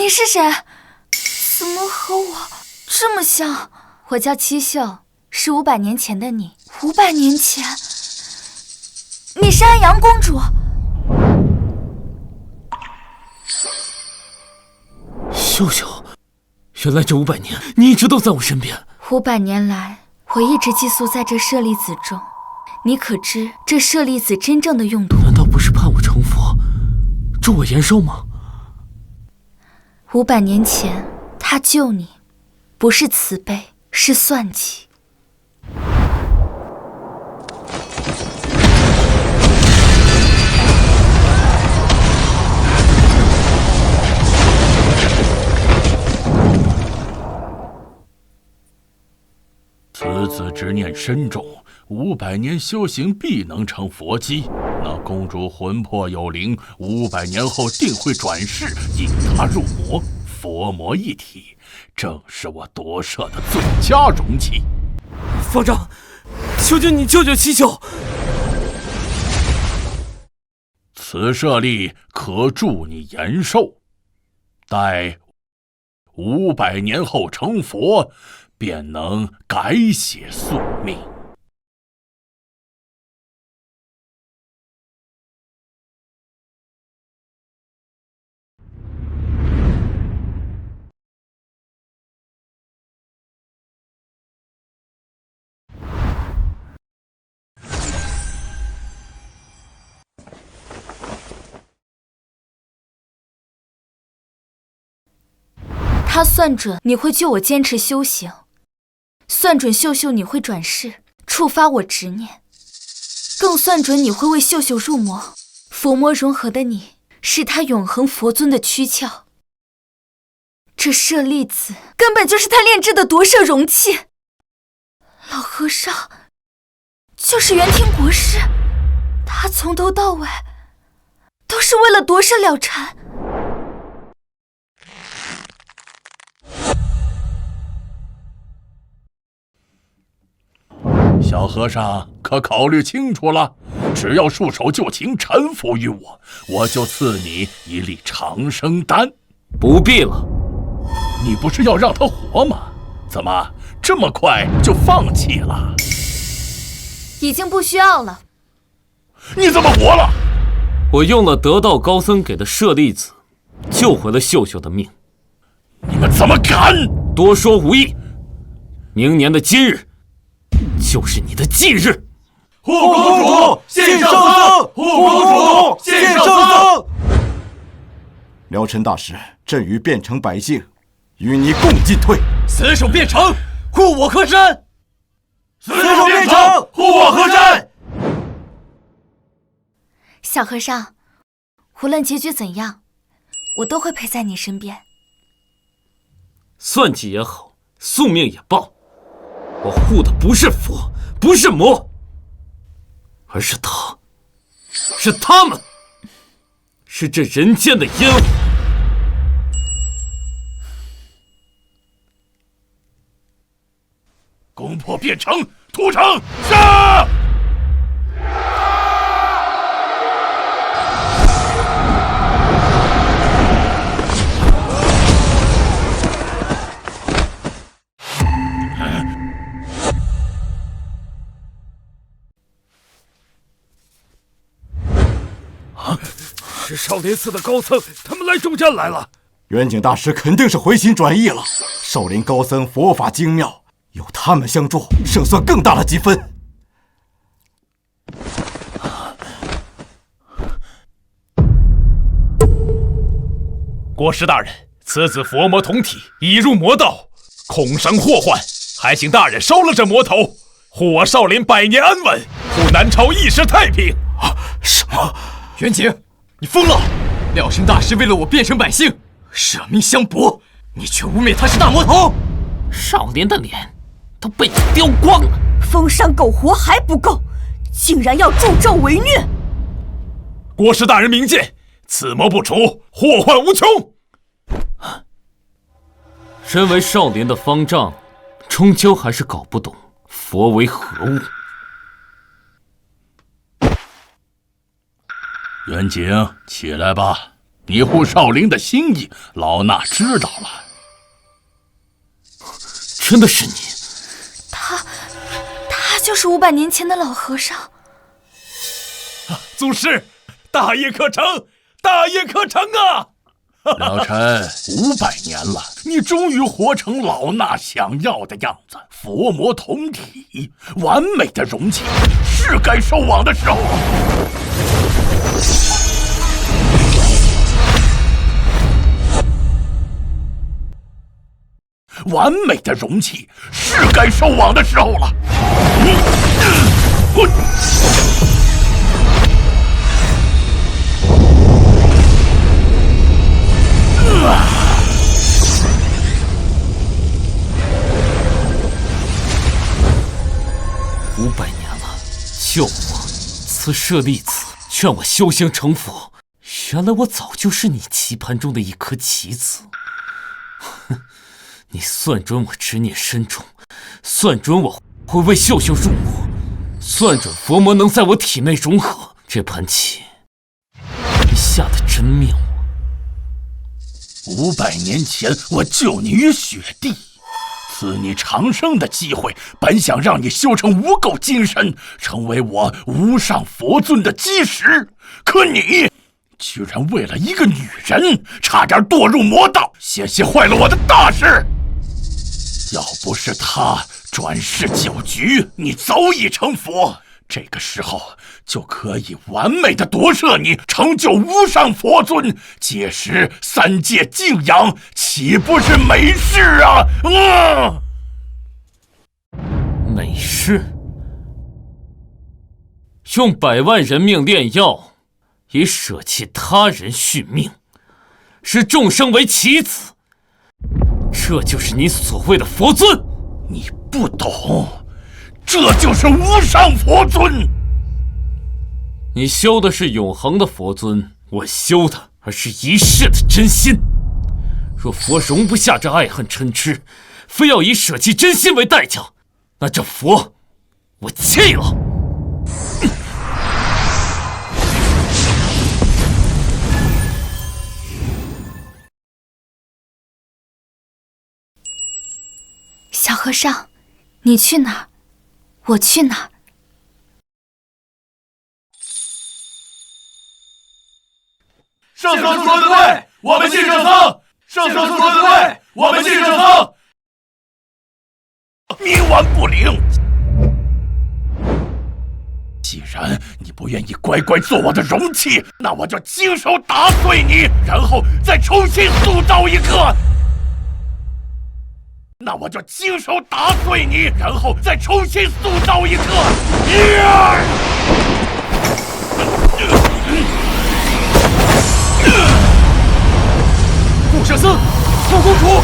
你是谁？怎么和我这么像？我叫七秀，是500年前的你。500年前，你是安阳公主。秀秀，原来这500年你一直都在我身边。500年来，我一直寄宿在这舍利子中。你可知这舍利子真正的用途？难道不是盼我成佛，祝我延寿吗？500年前，他救你，不是慈悲，是算计。此子执念深重，500年修行必能成佛机。那公主魂魄有灵，500年后定会转世，引她入魔，佛魔一体，正是我夺舍的最佳容器。方丈，求求你救救七秀！此舍利可助你延寿，待500年后成佛，便能改写宿命。他算准你会救我坚持修行，算准秀秀你会转世，触发我执念，更算准你会为秀秀入魔。佛魔融合的你，是他永恒佛尊的躯壳。这舍利子根本就是他炼制的夺舍容器。老和尚就是元庭国师，他从头到尾都是为了夺舍了禅。小和尚可考虑清楚了？只要束手就擒，臣服于我，我就赐你一粒长生丹。不必了。你不是要让他活吗？怎么这么快就放弃了？已经不需要了。你怎么活了？我用了得道高僧给的舍利子，救回了秀秀的命。你们怎么敢？多说无益。明年的今日，就是你的忌日。护公主献圣僧，护公主献圣僧。辽陈大师，朕与汴城百姓与你共进退。死守汴城，护我河山。死守汴城，护我河山。小和尚，无论结局怎样，我都会陪在你身边。算计也好，宿命也罢，我护的不是佛，不是魔，而是他，是他们，是这人间的烟火。攻破汴城，屠城，杀！是少林寺的高僧，他们来助阵来了。元景大师肯定是回心转意了。少林高僧佛法精妙，有他们相助，胜算更大了几分。国师大人，此子佛魔同体，已入魔道，恐生祸患，还请大人收了这魔头，护我少林百年安稳，护南朝一时太平。什么？元景，你疯了！了生大师为了我汴城百姓舍命相搏，你却污蔑他是大魔头。少林的脸都被你丢光了，封山苟活还不够，竟然要助纣为虐！国师大人明鉴，此魔不除，祸患无穷。身为少林的方丈，终究还是搞不懂佛为何物。元景，起来吧。你护少林的心意，老衲知道了。真的是你？他就是500年前的老和尚。祖师，大业可成，大业可成啊！老臣500年了，你终于活成老衲想要的样子，佛魔同体，完美的容器，是该收网的时候了。完美的容器，是该收网的时候了。500年了，救我，赐舍利子，劝我修行成佛。原来我早就是你棋盘中的一颗棋子。哼，你算准我执念深重，算准我会为秀秀入魔，算准佛魔能在我体内融合。这盘棋，你下得真妙啊！500年前，我救你于雪地，赐你长生的机会，本想让你修成无垢金身，成为我无上佛尊的基石。可你居然为了一个女人，差点堕入魔道，险些坏了我的大事。要不是她转世9局，你早已成佛。这个时候就可以完美的夺舍你，成就无上佛尊，届时3界敬仰，岂不是美事啊？美事？用100万人命炼药，以舍弃他人续命，视众生为棋子，这就是你所谓的佛尊？你不懂，这就是无上佛尊。你修的是永恒的佛尊，我修的而是一世的真心。若佛容不下这爱恨嗔痴，非要以舍弃真心为代价，那这佛我弃了。小和尚，你去哪儿，我去哪儿。圣僧说的对，我们信圣僧。圣僧说的对，我们信圣僧。冥顽不灵。既然你不愿意乖乖做我的容器，那我就亲手打碎你，然后再重新塑造一个。那我就亲手打碎你，然后再重新塑造一个。顾舍僧，顾公主。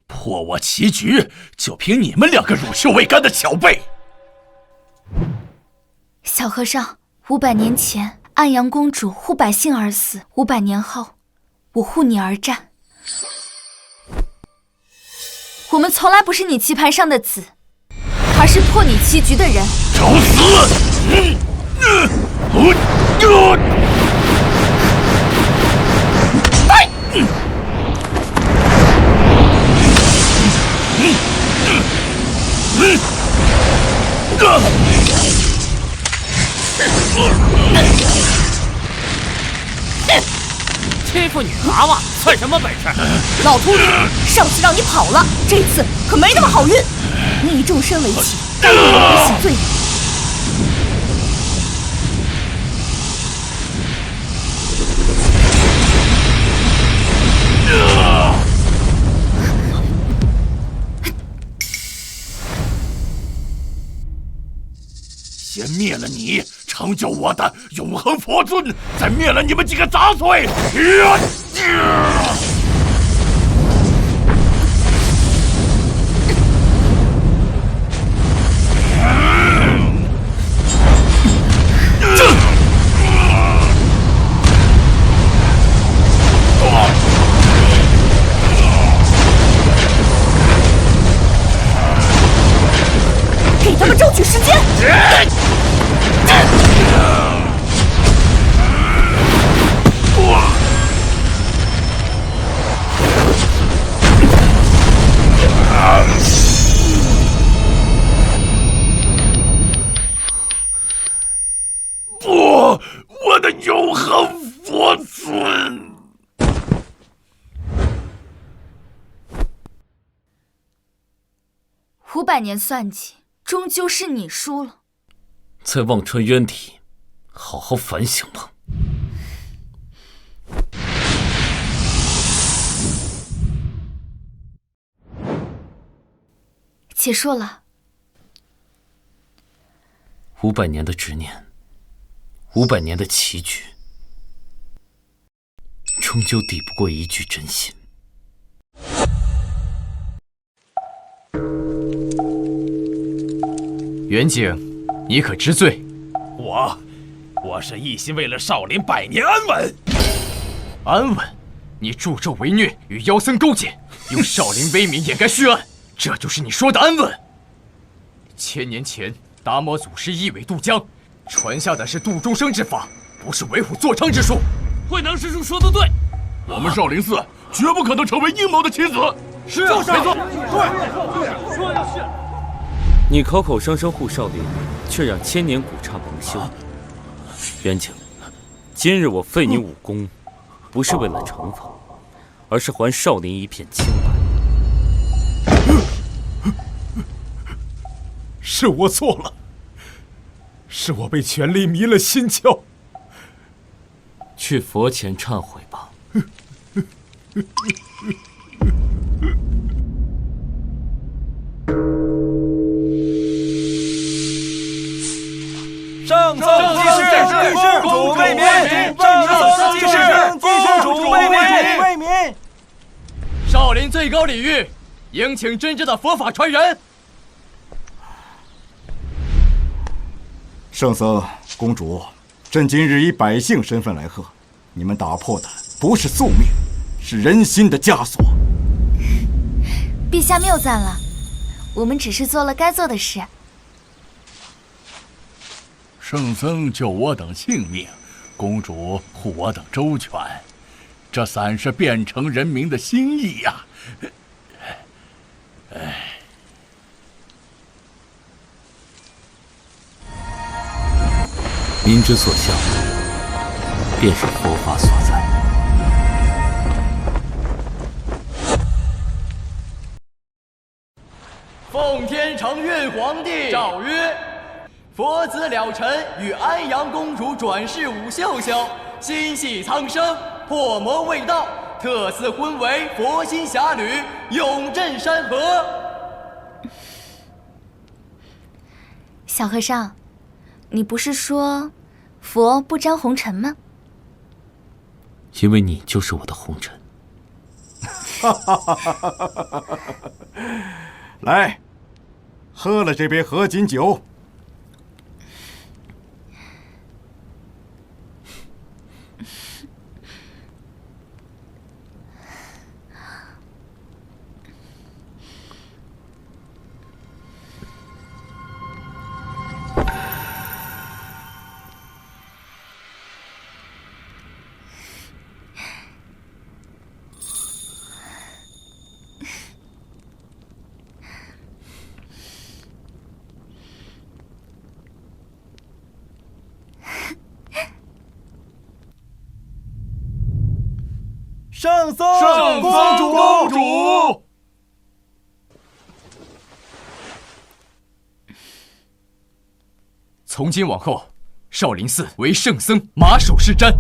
破我棋局，就凭你们2个乳臭未干的小辈！小和尚，500年前安阳公主护百姓而死，500年后，我护你而战。我们从来不是你棋盘上的子，而是破你棋局的人。找死！欺负女娃娃算什么本事？老秃驴，上次让你跑了，这次可没那么好运。你以众生为棋，当我会洗罪。先灭了你，成就我的永恒佛尊，再灭了你们几个杂碎。争取时间。不，我的永恒佛尊！500年算计，终究是你输了。在忘川渊底，好好反省吧。结束了。500年的执念，500年的棋局，终究抵不过一句真心。袁景，你可知罪？我是一心为了少林百年安稳。安稳？你助纣为虐，与妖僧勾结，用少林威名掩盖血案，这就是你说的安稳？1000年前，达摩祖师一苇渡江，传下的是度众生之法，不是为虎作伥之术。慧能师叔说的对，我们少林寺绝不可能成为阴谋的棋子。是啊，没错，对，说的是。你口口声声护少林，却让千年古刹蒙羞。袁景，今日我废你武功，不是为了惩罚，而是还少林一片清白。是我错了，是我被权力迷了心窍。去佛前忏悔吧。圣僧济世，公主为民；圣僧济世，公主为民。少林最高礼遇，迎请真正的佛法传人。圣僧、公主，朕今日以百姓身份来贺，你们打破的不是宿命，是人心的枷锁。陛下谬赞了，我们只是做了该做的事。圣僧救我等性命，公主护我等周全，这算是变成人民的心意呀。民之所向，便是佛法所在。奉天承运皇帝诏曰：佛子了尘与安阳公主转世舞秀秀，心系苍生，破魔卫道，特赐婚为佛心侠侣，永镇山河。小和尚，你不是说佛不沾红尘吗？因为你就是我的红尘。来，喝了这杯合卺酒。圣僧，公主。从今往后，少林寺唯圣僧马首是瞻。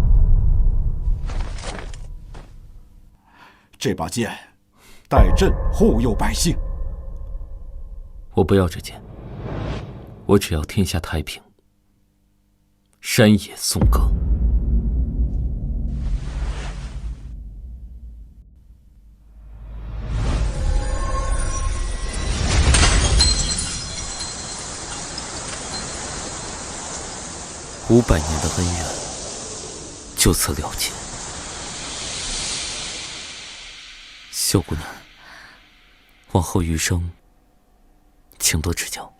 这把剑，待朕护佑百姓。我不要这剑，我只要天下太平，山野颂歌。500年的恩怨就此了结。秀姑娘，往后余生请多指教。